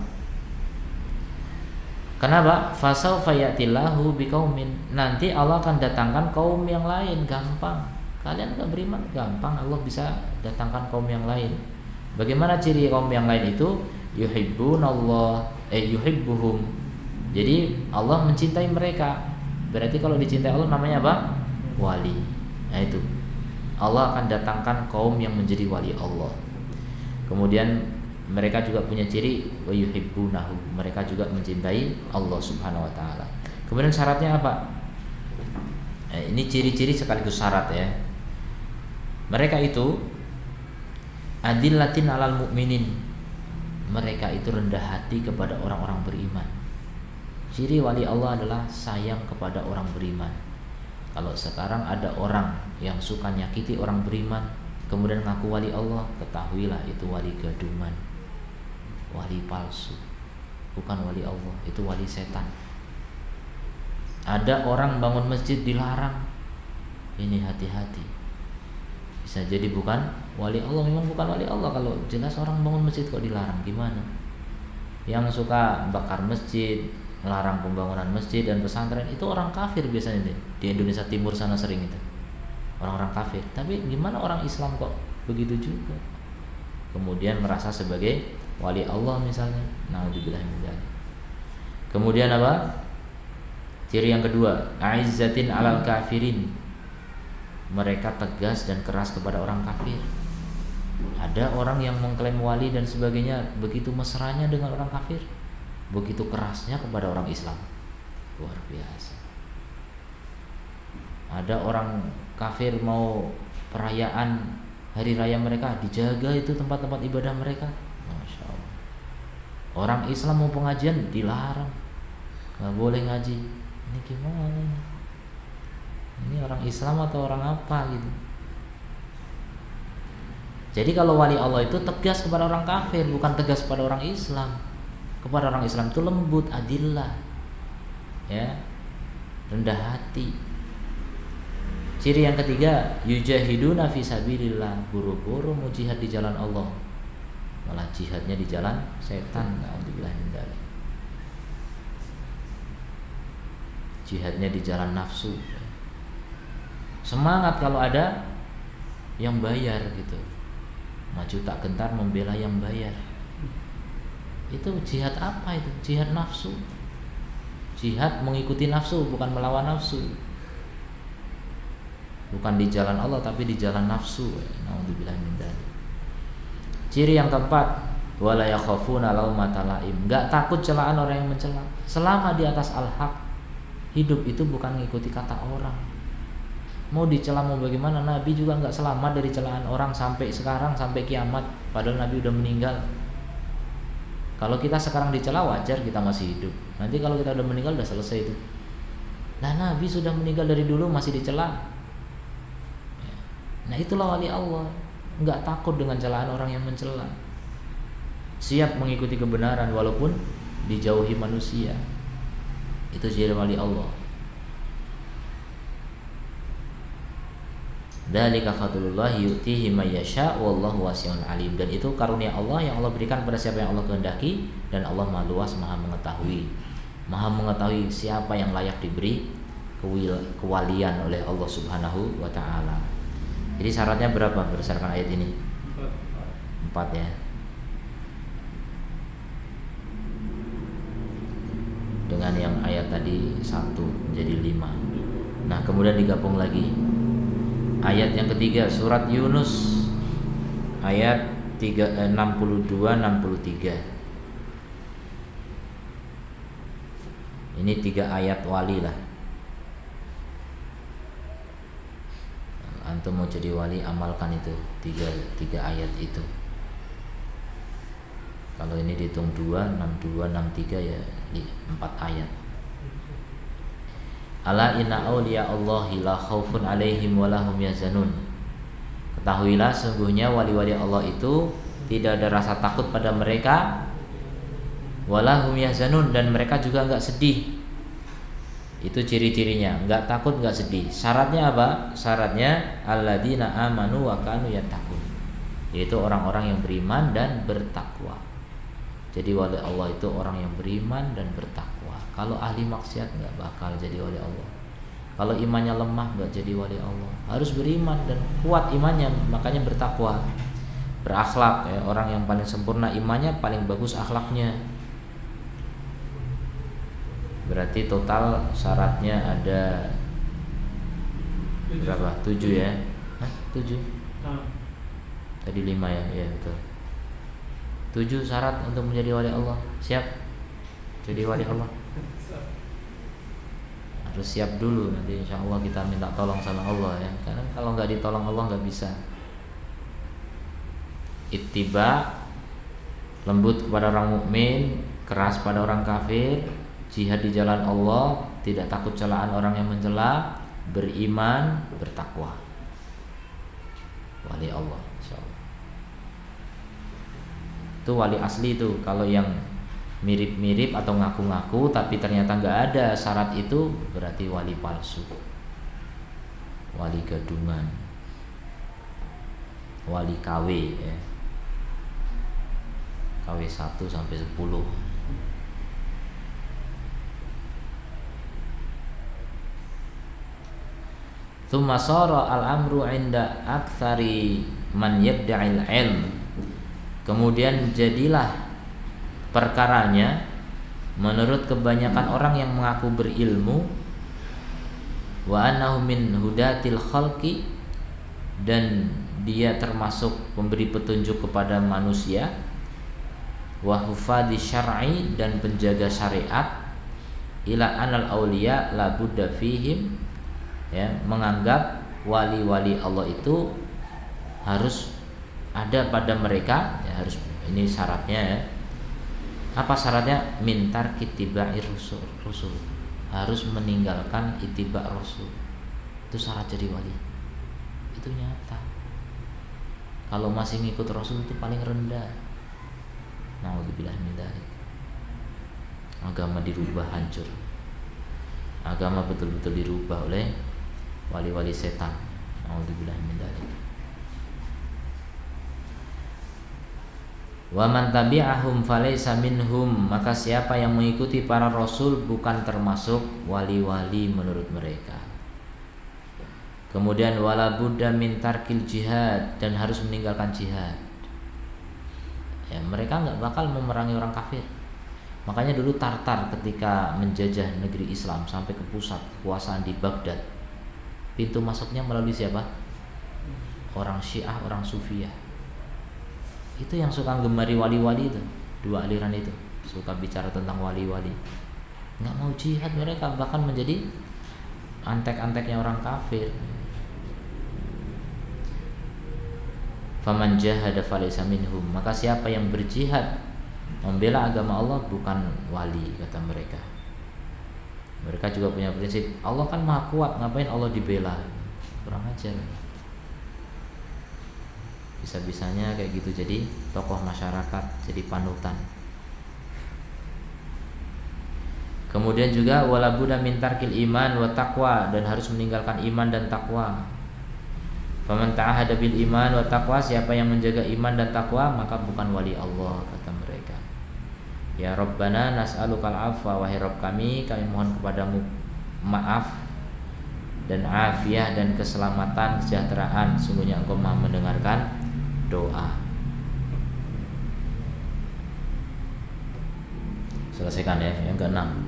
Kenapa? Fasaufa ya'tillahu biqaumin, nanti Allah akan datangkan kaum yang lain, gampang. Kalian enggak beriman, gampang Allah bisa datangkan kaum yang lain. Bagaimana ciri kaum yang lain itu? Yuhibbunallah, yuhibbuhum. Jadi Allah mencintai mereka. Berarti kalau dicintai Allah namanya apa? Wali. Nah itu. Allah akan datangkan kaum yang menjadi wali Allah. Kemudian mereka juga punya ciri wa yuhibbunahu, mereka juga mencintai Allah Subhanahu wa taala. Kemudian syaratnya apa? Ini ciri-ciri sekaligus syarat ya. Mereka itu adillatin 'alal mu'minin. Mereka itu rendah hati kepada orang-orang beriman. Ciri wali Allah adalah sayang kepada orang beriman. Kalau sekarang ada orang yang suka nyakiti orang beriman, kemudian ngaku wali Allah, ketahuilah itu wali gaduman, wali palsu, bukan wali Allah, itu wali setan. Ada orang bangun masjid dilarang, ini hati-hati, bisa jadi bukan wali Allah. Memang bukan wali Allah kalau jelas orang bangun masjid kok dilarang, gimana? Yang suka bakar masjid, melarang pembangunan masjid dan pesantren, itu orang kafir biasanya deh. Di Indonesia Timur sana sering itu orang-orang kafir. Tapi gimana orang Islam kok begitu juga? Kemudian merasa sebagai wali Allah misalnya. Naudzubillah min dzalik. Kemudian apa? Ciri yang kedua, aizzatin 'alal kafirin. Mereka tegas dan keras kepada orang kafir. Ada orang yang mengklaim wali dan sebagainya, begitu mesranya dengan orang kafir, begitu kerasnya kepada orang Islam. Luar biasa. Ada orang kafir mau perayaan hari raya mereka, dijaga itu tempat-tempat ibadah mereka. Masya Allah. Orang Islam mau pengajian dilarang, nggak boleh ngaji. Ini gimana? Ini orang Islam atau orang apa gitu? Jadi kalau wali Allah itu tegas kepada orang kafir, bukan tegas kepada orang Islam. Kepada orang Islam itu lembut, adillah, ya, rendah hati. Ciri yang ketiga, yujahiduna fi sabilillah, buru-buru mau jihad di jalan Allah, malah jihadnya di jalan setan. Naudzubillah min dzalik. Jihadnya di jalan nafsu. Semangat kalau ada yang bayar gitu, maju tak gentar membela yang bayar. Itu jihad apa itu? Jihad nafsu. Jihad mengikuti nafsu, bukan melawan nafsu. bukan di jalan Allah tapi di jalan nafsu. Naudzubillah min dzalik. Ciri yang keempat, wala yakhafuna laumata laim, enggak takut celaan orang yang mencela. Selama di atas al-haq, hidup itu bukan mengikuti kata orang. Mau dicela mau bagaimana, Nabi juga enggak selamat dari celaan orang sampai sekarang, sampai kiamat, padahal Nabi udah meninggal. Kalau kita sekarang dicela wajar, kita masih hidup. Nanti kalau kita udah meninggal udah selesai itu. Nah, Nabi sudah meninggal dari dulu masih dicela. Nah, itulah wali Allah, enggak takut dengan celaan orang yang mencela. Siap mengikuti kebenaran walaupun dijauhi manusia. Itu ciri wali Allah. Dzalika fadlullah yu'tihi may yasha wallahu wasi'un alim. Dan itu karunia Allah yang Allah berikan pada siapa yang Allah kehendaki, dan Allah Maha luas, Maha mengetahui. Maha mengetahui siapa yang layak diberi kewalian oleh Allah Subhanahu wa taala. Jadi syaratnya berapa berdasarkan ayat ini? 4 ya. Dengan yang ayat tadi 1 menjadi 5. Nah, kemudian digabung lagi. Ayat yang ketiga surat Yunus ayat 62 63. Ini 3 ayat wali lah. Antum mau jadi wali, amalkan itu 3 ayat itu. Kalau ini dihitung 2, 62, 63 ya 4 ayat. Ala inna awliya Allahi la khaufun alaihim wa lahum yahzanun. Ketahuilah sungguhnya wali-wali Allah itu tidak ada rasa takut pada mereka, wa lahum yahzanun, dan mereka juga enggak sedih. Itu ciri-cirinya, enggak takut, enggak sedih. Syaratnya apa? Syaratnya alladzina amanu wa kanu yattaqun, yaitu orang-orang yang beriman dan bertakwa. Jadi wali Allah itu orang yang beriman dan bertakwa. Kalau ahli maksiat nggak bakal jadi wali Allah. Kalau imannya lemah nggak jadi wali Allah. Harus beriman dan kuat imannya, makanya bertakwa, berakhlak. Ya, orang yang paling sempurna imannya, paling bagus akhlaknya. Berarti total syaratnya ada berapa? 7 ya? 7? Tadi 5 ya? Ya betul. 7 syarat untuk menjadi wali Allah. Siap jadi wali Allah? Harus siap dulu, nanti insya Allah kita minta tolong sama Allah ya. Karena kalau nggak ditolong Allah nggak bisa. Ittiba, lembut kepada orang mukmin, keras pada orang kafir, jihad di jalan Allah, tidak takut celaan orang yang mencela, beriman, bertakwa. Wali Allah, insya Allah. Itu wali asli itu. Kalau yang mirip-mirip atau ngaku-ngaku tapi ternyata nggak ada syarat itu, berarti wali palsu, wali gadungan, wali KW ya. KW 1 sampai 10. Tsumma sara al-amru 'inda aktsari man yad'il ilm. Kemudian jadilah perkaranya menurut kebanyakan orang yang mengaku berilmu, wa annahu min hudatil khalqi, dan dia termasuk pemberi petunjuk kepada manusia, wa hufadhi syar'i, dan penjaga syariat, ila anal auliya la budda fihim, ya, menganggap wali-wali Allah itu harus ada pada mereka, ya, harus, ini syaratnya ya. Apa syaratnya? Mintar ittiba'i rusul, harus meninggalkan ittiba rasul. Itu syarat jadi wali. Itu nyata. Kalau masih ngikut rasul itu paling rendah. Naudzubillah min dzalik. Agama dirubah, hancur. Agama betul-betul dirubah oleh wali-wali setan. Naudzubillah min dzalik. Wa man tabi'ahum falaysa minhum, maka siapa yang mengikuti para rasul bukan termasuk wali-wali menurut mereka. Kemudian wala budda min tarkil jihad, dan harus meninggalkan jihad. Ya, mereka enggak bakal memerangi orang kafir. Makanya dulu Tartar ketika menjajah negeri Islam sampai ke pusat kekuasaan di Baghdad, pintu masuknya melalui siapa? Orang Syiah, orang Sufiyah. Itu yang suka gemari wali-wali itu, dua aliran itu, suka bicara tentang wali-wali. Nggak mau jihad mereka, bahkan menjadi antek-anteknya orang kafir. Faman jahada falaysa minhum, maka siapa yang berjihad membela agama Allah bukan wali, kata mereka. Mereka juga punya prinsip, Allah kan maha kuat, ngapain Allah dibela? Kurang ajar. Bisa-bisanya kayak gitu jadi tokoh masyarakat, jadi panutan. Kemudian juga wala budda min tarkil iman wa taqwa, dan harus meninggalkan iman dan takwa. Faman ta'ahada bil iman wa taqwa, siapa yang menjaga iman dan takwa maka bukan wali Allah, kata mereka. Ya Rabbana nas'alukal afwa, wahai Rabb kami mohon kepadamu maaf dan afiah dan keselamatan, kesejahteraan. Sungguhnya Engkau Maha mendengarkan doa. Selesaikan ya, yang keenam,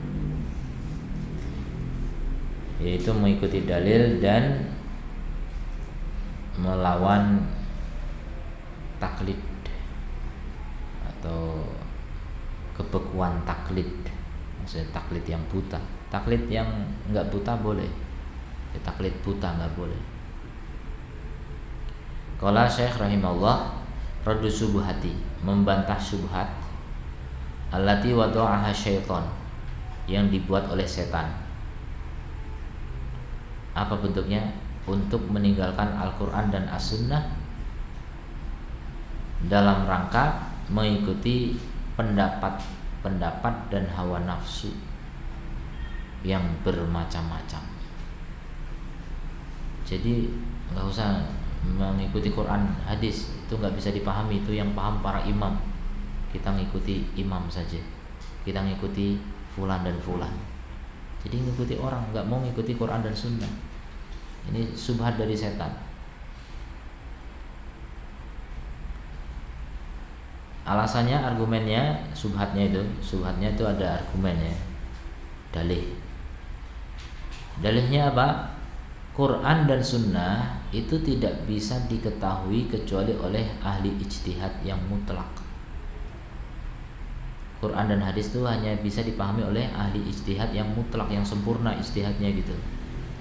yaitu mengikuti dalil dan melawan taklid atau kebekuan taklid. Maksudnya taklid yang buta. Taklid yang enggak buta boleh, ya, taklid buta enggak boleh. Qala Syekh rahimahullah, raddu syubhati, membantah syubhat, allati wada'aha syaitan, yang dibuat oleh setan. Apa bentuknya? Untuk meninggalkan Al-Quran dan As-Sunnah dalam rangka mengikuti pendapat dan hawa nafsu yang bermacam-macam. Jadi nggak usah mengikuti Quran hadis, itu nggak bisa dipahami, itu yang paham para imam. Kita ngikuti imam saja, kita ngikuti fulan dan fulan. Jadi ngikuti orang, nggak mau ngikuti Quran dan Sunnah. Ini subhat dari setan. Alasannya, argumennya, subhatnya itu ada argumennya, dalihnya apa? Quran dan Sunnah itu tidak bisa diketahui kecuali oleh ahli ijtihad yang mutlak. Quran dan hadis itu hanya bisa dipahami oleh ahli ijtihad yang mutlak, yang sempurna ijtihadnya gitu.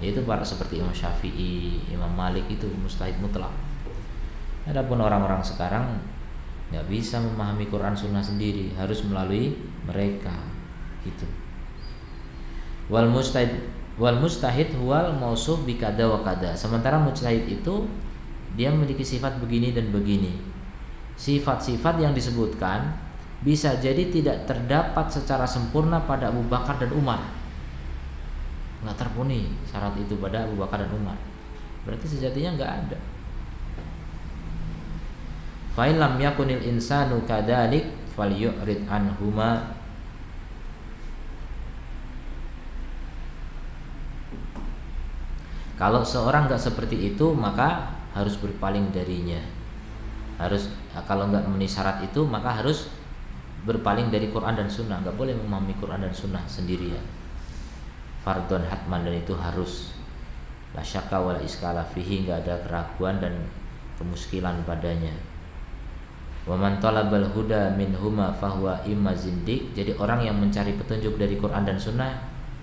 Yaitu para seperti Imam Syafi'i, Imam Malik, itu mustahid mutlak. Adapun orang-orang sekarang nggak bisa memahami Quran Sunnah sendiri, harus melalui mereka gitu. Wal mustahid huwal mausuf bi kada wa kada. Sementara mujtahid itu dia memiliki sifat begini dan begini. Sifat-sifat yang disebutkan bisa jadi tidak terdapat secara sempurna pada Abu Bakar dan Umar. Nggak terpenuhi syarat itu pada Abu Bakar dan Umar. Berarti sejatinya nggak ada. Fa in lam yakunil insanu kadzalik falyu'rid anhuma. Kalau seorang nggak seperti itu maka harus berpaling darinya. Harus, kalau nggak memenuhi syarat itu maka harus berpaling dari Quran dan Sunnah. Nggak boleh memahami Quran dan Sunnah sendirian. Fardhon hatman, dan itu harus, la syakka wala iskala fihi, enggak ada keraguan dan kemuskilan padanya. Wa man talabal huda minhuma fahuwa imma zindiq. Jadi orang yang mencari petunjuk dari Quran dan Sunnah,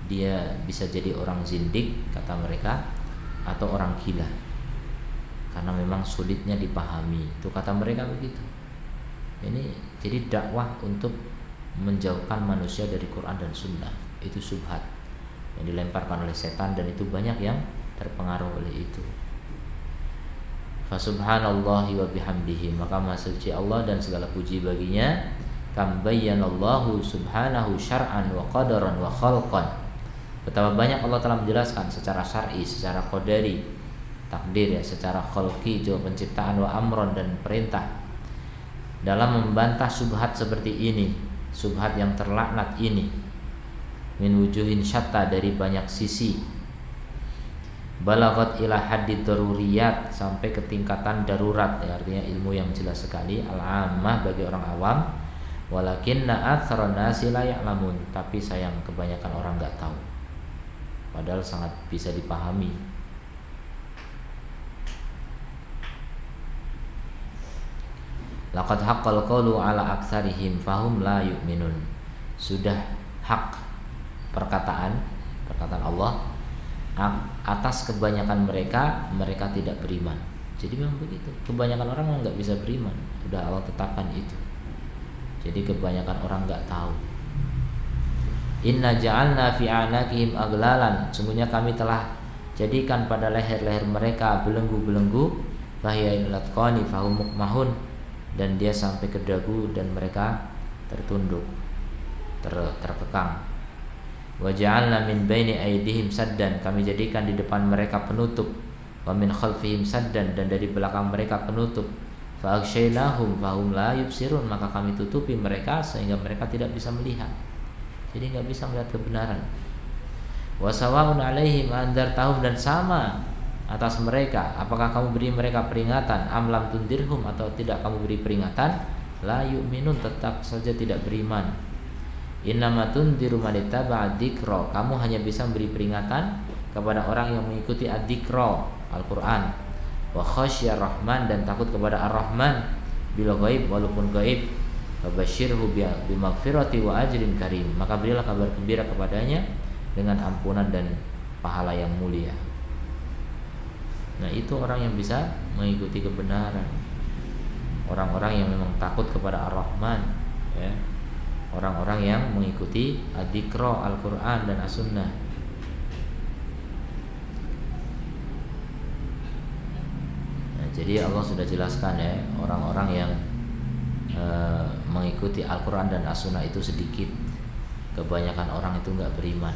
dia bisa jadi orang zindik kata mereka, atau orang gila, karena memang sulitnya dipahami. Itu kata mereka begitu. Ini jadi dakwah untuk menjauhkan manusia dari Quran dan Sunnah. Itu subhat yang dilemparkan oleh setan, dan itu banyak yang terpengaruh oleh itu. Fa subhanallahi wa bihamdihi, maka maha suci Allah dan segala puji baginya. Kam bayyanallahu subhanahu syar'an wa qadaran wa khalqan. Betapa banyak Allah telah menjelaskan secara syar'i, secara qadari, takdir ya, secara khalqi juga penciptaan, wa amron dan perintah, dalam membantah subhat seperti ini, subhat yang terlaknat ini. Min wujuhin syatta, dari banyak sisi. Balagat ila haddid daruriyat, sampai ke tingkatan darurat ya, artinya ilmu yang jelas sekali, al-ammah bagi orang awam. Walakinna aktsaran nasi la ya'lamun, tapi sayang kebanyakan orang enggak tahu. Padahal sangat bisa dipahami. Laqad haqqal qawlu ala aktsarihim fahum la yu'minun. Sudah hak perkataan Allah atas kebanyakan mereka tidak beriman. Jadi memang begitu. Kebanyakan orang memang nggak bisa beriman. Sudah Allah tetapkan itu. Jadi kebanyakan orang nggak tahu. Inna ja'alna fi anaqihim aglalan. Sungguhnya kami telah jadikan pada leher-leher mereka belenggu-belenggu. Fahiya ilal atqani fahum muqmahun. Dan dia sampai ke dagu dan mereka tertunduk, terkekang. Wa ja'alna min baini aydihim saddan. Kami jadikan di depan mereka penutup. Wa min khalfihim saddan. Dan dari belakang mereka penutup. Fa aghshaynahum fahum la yubsirun. Maka kami tutupi mereka sehingga mereka tidak bisa melihat. Jadi nggak bisa melihat kebenaran. Wa sawa'un 'alaihim andartahum. Dan sama atas mereka, apakah kamu beri mereka peringatan, am lam tundirhum, atau tidak kamu beri peringatan, la yu'minun, tetap saja tidak beriman. Innama tundiru man ittaba'a dzikra. Kamu hanya bisa beri peringatan kepada orang yang mengikuti ad-dzikra, Al-Qur'an. Wa khasyar rahman, dan takut kepada Ar-Rahman, bil ghaib, walaupun gaib. Fabasyirhu bimaghfirati wa ajrin karim. Maka berilah kabar gembira kepadanya dengan ampunan dan pahala yang mulia. Nah, itu orang yang bisa mengikuti kebenaran. Orang-orang yang memang takut kepada Ar-Rahman, ya. Orang-orang yang mengikuti ad-dzikra, Al-Qur'an dan As-Sunnah. Nah, jadi Allah sudah jelaskan, ya, orang-orang yang mengikuti Al-Quran dan As-Sunnah itu sedikit. Kebanyakan orang itu enggak beriman.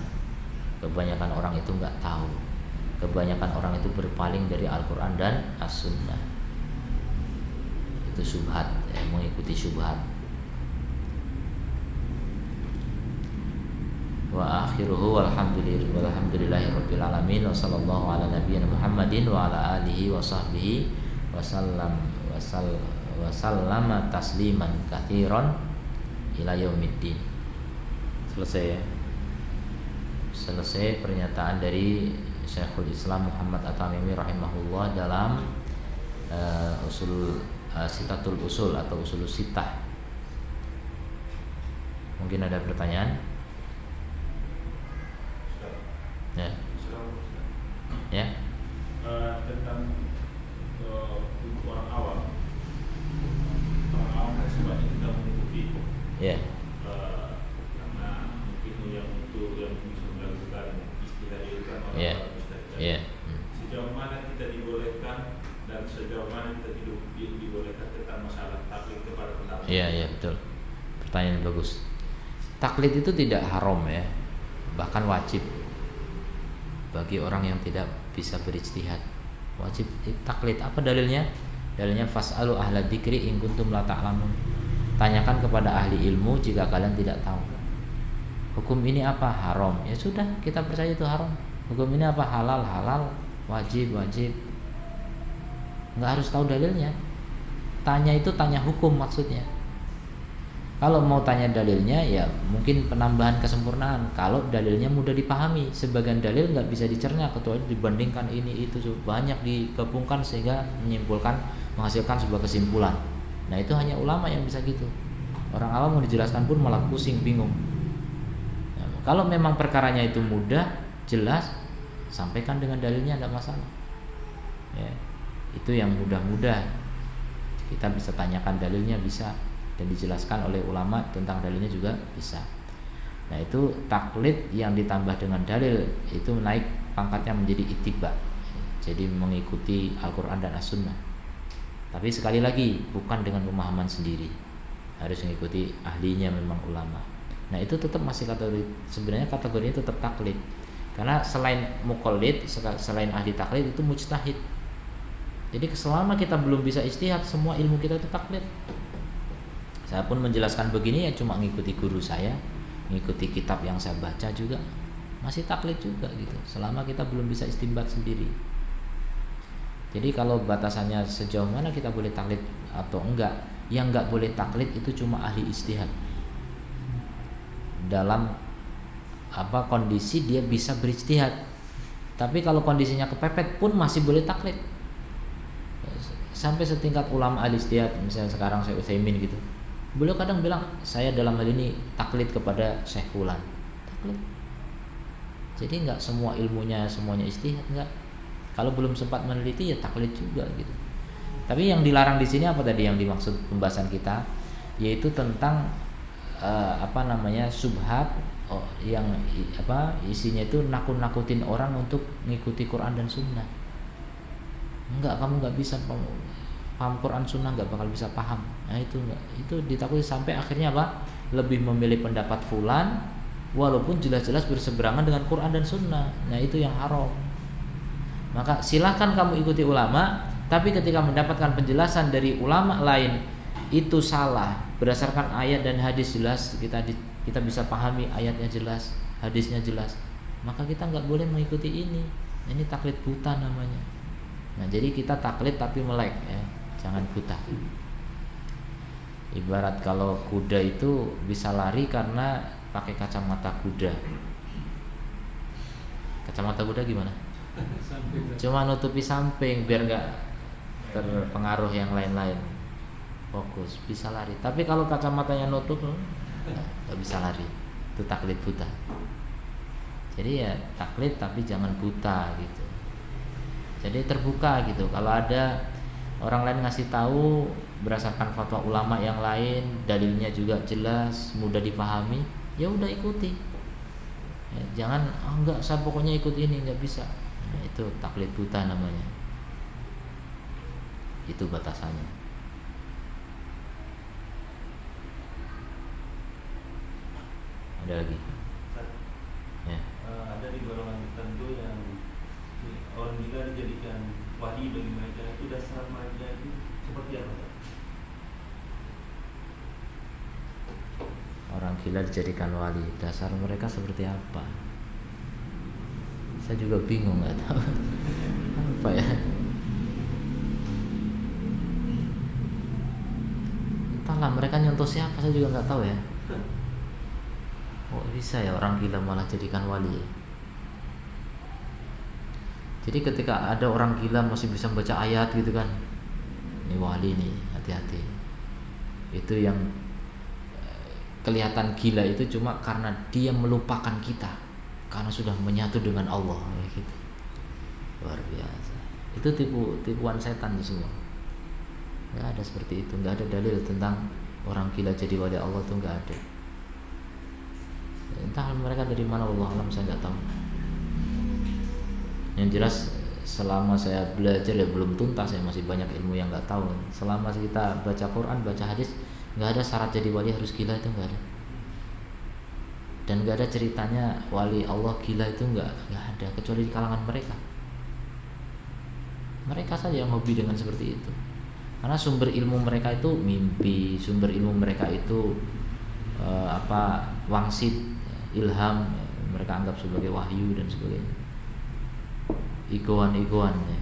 Kebanyakan orang itu enggak tahu. Kebanyakan orang itu berpaling dari Al-Quran dan As-Sunnah. Itu syubhat, ya, mengikuti syubhat. Wa akhiruhu walhamdulillahi rabbil alamin. Wa sallallahu ala nabiyyina Muhammadin wa ala alihi wa sahbihi wa sallama tasliman katsiran ila yaumiddin. Selesai, ya. Selesai pernyataan dari Syekhul Islam Muhammad At-Tamimi rahimahullah dalam Sitatul Usul atau Usul Sittah. Mungkin ada pertanyaan? Ya. Ya. Tentang orang awam. Orang awam kan sebanyak kita mengikuti. Ya. Karena mungkin yang untuk yang bisa melakukan istilah itu kan orang Ya. Ya. Sejauh mana kita dibolehkan dan sejauh mana kita tidak dibolehkan tentang masalah taklid kepada pendapat. Iya, iya, betul. Pertanyaan bagus. Taklid itu tidak haram, ya. Bahkan wajib bagi orang yang tidak bisa berijtihad. Wajib taklid. Apa dalilnya? Dalilnya fas'alu ahla dzikri in kuntum la ta'lamun. Tanyakan kepada ahli ilmu jika kalian tidak tahu. Hukum ini apa? Haram. Ya sudah, kita percaya itu haram. Hukum ini apa? Halal, halal. Wajib, wajib. Nggak harus tahu dalilnya. Tanya itu tanya hukum maksudnya. Kalau mau tanya dalilnya, ya mungkin penambahan kesempurnaan. Kalau dalilnya mudah dipahami, sebagian dalil nggak bisa dicerna kecuali dibandingkan ini itu banyak digabungkan sehingga menghasilkan sebuah kesimpulan. Nah, itu hanya ulama yang bisa gitu. Orang awam mau dijelaskan pun malah pusing, bingung. Nah, kalau memang perkaranya itu mudah, jelas, sampaikan dengan dalilnya, tidak masalah. Ya, itu yang mudah-mudah. Kita bisa tanyakan dalilnya, bisa, dan dijelaskan oleh ulama tentang dalilnya juga bisa. Nah, itu taklid yang ditambah dengan dalil itu naik pangkatnya menjadi ittiba. Jadi mengikuti Al-Quran dan As-Sunnah. Tapi sekali lagi bukan dengan pemahaman sendiri, harus mengikuti ahlinya, memang ulama. Nah, itu tetap masih sebenarnya kategorinya tetap taklid. Karena selain muqallid, selain ahli taklid itu mujtahid. Jadi selama kita belum bisa ijtihad, semua ilmu kita itu taklid. Saya pun menjelaskan begini ya cuma mengikuti guru saya, mengikuti kitab yang saya baca juga, masih taklid juga gitu. Selama kita belum bisa istinbat sendiri. Jadi kalau batasannya sejauh mana kita boleh taklid atau enggak, yang enggak boleh taklid itu cuma ahli ijtihad. Dalam kondisi dia bisa berijtihad. Tapi kalau kondisinya kepepet pun masih boleh taklid. sampai setingkat ulama al-ijtihad, misalnya sekarang Syekh Utsaimin gitu. Beliau kadang bilang saya dalam hal ini taklid kepada Syekh Fulan. Taklid. Jadi enggak semua ilmunya semuanya ijtihad, enggak. Kalau belum sempat meneliti ya taklid juga gitu. Tapi yang dilarang di sini apa tadi yang dimaksud pembahasan kita, yaitu tentang subhat yang isinya itu nakut-nakutin orang untuk ngikuti Quran dan Sunnah. Enggak, kamu enggak bisa paham Quran Sunnah, enggak bakal bisa paham. Nah itu enggak, itu ditakuti sampai akhirnya apa? Lebih memilih pendapat fulan walaupun jelas-jelas berseberangan dengan Quran dan Sunnah. Nah itu yang haram. Maka silakan kamu ikuti ulama, tapi ketika mendapatkan penjelasan dari ulama lain itu salah berdasarkan ayat dan hadis jelas, kita bisa pahami ayatnya jelas, hadisnya jelas, maka kita nggak boleh mengikuti ini. Ini taklid buta namanya. Nah jadi kita taklid tapi melek ya, jangan buta. Ibarat kalau kuda itu bisa lari karena pakai kacamata kuda. Kacamata kuda gimana? Cuma nutupi samping biar nggak terpengaruh yang lain-lain. Fokus, bisa lari. Tapi kalau kacamatanya nutup, nggak bisa lari. Itu taklid buta. Jadi ya taklid tapi jangan buta gitu. Jadi terbuka gitu. Kalau ada orang lain ngasih tahu berdasarkan fatwa ulama yang lain, dalilnya juga jelas, mudah dipahami, ya udah ikuti. Ya, jangan enggak, saya pokoknya ikut ini, nggak bisa. Nah, itu taklid buta namanya. Itu batasannya. Ada lagi? Ya. Ada di golongan tertentu yang orang gila dijadikan wali bagi mereka, itu dasar mereka itu seperti apa? Orang gila dijadikan wali, dasar mereka seperti apa? Saya juga bingung, nggak tahu apa ya. Entahlah mereka nyentuh siapa, saya juga nggak tahu ya. Kok bisa ya orang gila malah jadikan wali? Jadi ketika ada orang gila masih bisa membaca ayat gitu kan, ini wali nih, hati-hati. Itu yang kelihatan gila itu cuma karena dia melupakan kita, karena sudah menyatu dengan Allah gitu. Luar biasa. Itu tipuan setan itu semua. Nggak ada seperti itu, nggak ada dalil tentang orang gila jadi wali Allah, tuh nggak ada. Entah mereka dari mana, Allah alam, saya nggak tahu. Yang jelas selama saya belajar ya belum tuntas, saya masih banyak ilmu yang nggak tahu. Selama kita baca Quran, baca hadis, nggak ada syarat jadi wali harus gila, itu nggak ada. Dan nggak ada ceritanya wali Allah gila, itu nggak ada, kecuali di kalangan mereka. Mereka saja yang hobi dengan seperti itu. Karena sumber ilmu mereka itu mimpi, sumber ilmu mereka itu wangsit, ilham, mereka anggap sebagai wahyu dan sebagainya. Igoan ya.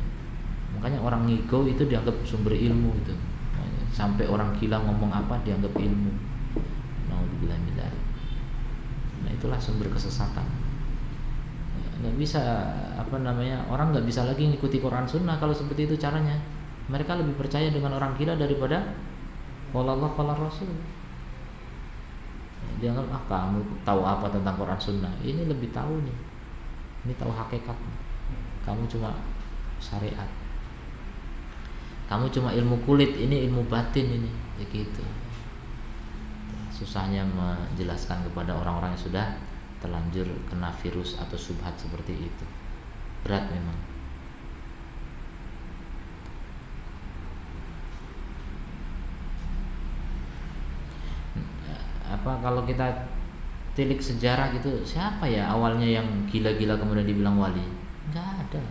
Makanya orang ngigo itu dianggap sumber ilmu itu. Sampai orang gila ngomong apa dianggap ilmu. Naudzubillah min dzalik. Nah itulah sumber kesesatan. Nggak bisa orang nggak bisa lagi ngikuti Quran Sunnah kalau seperti itu caranya. Mereka lebih percaya dengan orang gila daripada qala Allah qala Rasul. Dia anggap kamu tahu apa tentang Quran Sunnah? Ini lebih tahu nih. Ini tahu hakikatnya. Kamu cuma syariat. Kamu cuma ilmu kulit, ini ilmu batin ini. Ya gitu. Susahnya menjelaskan kepada orang-orang yang sudah terlanjur kena virus atau subhat seperti itu. Berat memang. Kalau kita tilik sejarah gitu, siapa ya awalnya yang gila-gila kemudian dibilang wali? Enggak ada.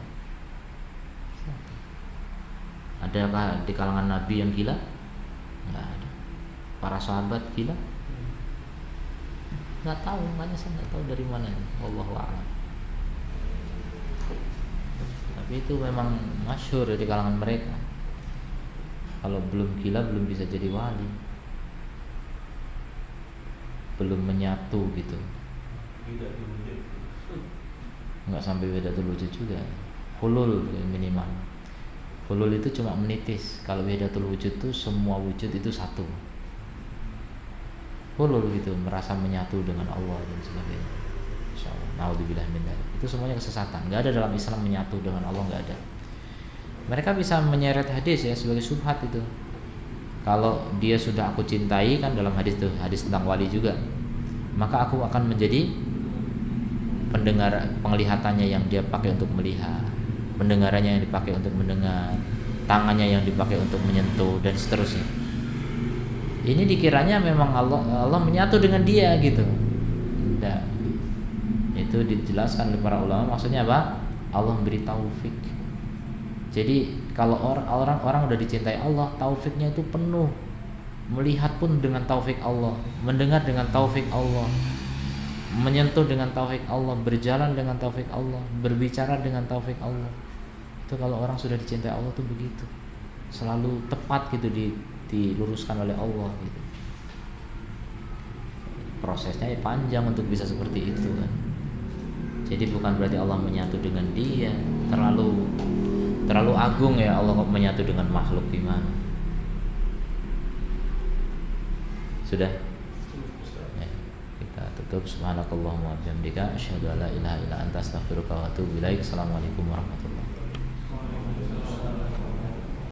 Adakah di kalangan Nabi yang gila? Enggak ada. Para sahabat gila? Enggak tahu, makanya saya enggak tahu dari mana ini. Wallahu a'lam. Tapi itu memang masyhur di kalangan mereka. Kalau belum gila belum bisa jadi wali. Belum menyatu gitu. Enggak sampai beda wujud juga. Hulul minimal. Hulul itu cuma menitis. Kalau wahdatul wujud itu semua wujud itu satu. Hulul gitu, merasa menyatu dengan Allah dan sebagainya. Insyaallah. Naudzubillah min dzalik. Itu semuanya kesesatan. Enggak ada dalam Islam menyatu dengan Allah, enggak ada. Mereka bisa menyeret hadis ya sebagai syubhat itu. Kalau dia sudah aku cintai, kan dalam hadis itu, hadis tentang wali juga, maka aku akan menjadi pendengar, penglihatannya yang dia pakai untuk melihat, pendengarannya yang dipakai untuk mendengar, tangannya yang dipakai untuk menyentuh, dan seterusnya. Ini dikiranya memang Allah menyatu dengan dia gitu. Tidak. Itu dijelaskan oleh para ulama, maksudnya apa? Allah memberi taufik. Jadi kalau orang udah dicintai Allah, taufiknya itu penuh. Melihat pun dengan taufik Allah, mendengar dengan taufik Allah, menyentuh dengan taufik Allah, berjalan dengan taufik Allah, berbicara dengan taufik Allah. Itu kalau orang sudah dicintai Allah tuh begitu. Selalu tepat gitu diluruskan oleh Allah gitu. Prosesnya panjang untuk bisa seperti itu kan. Jadi bukan berarti Allah menyatu dengan dia, terlalu agung ya Allah menyatu dengan makhluk, gimana? Sudah? Ya, kita tutup. Subhanakallahumma wa bihamdika asyhadu an la ilaha illa anta astaghfiruka wa atubu ilaik. Assalamualaikum warahmatullahi wabarakatuh.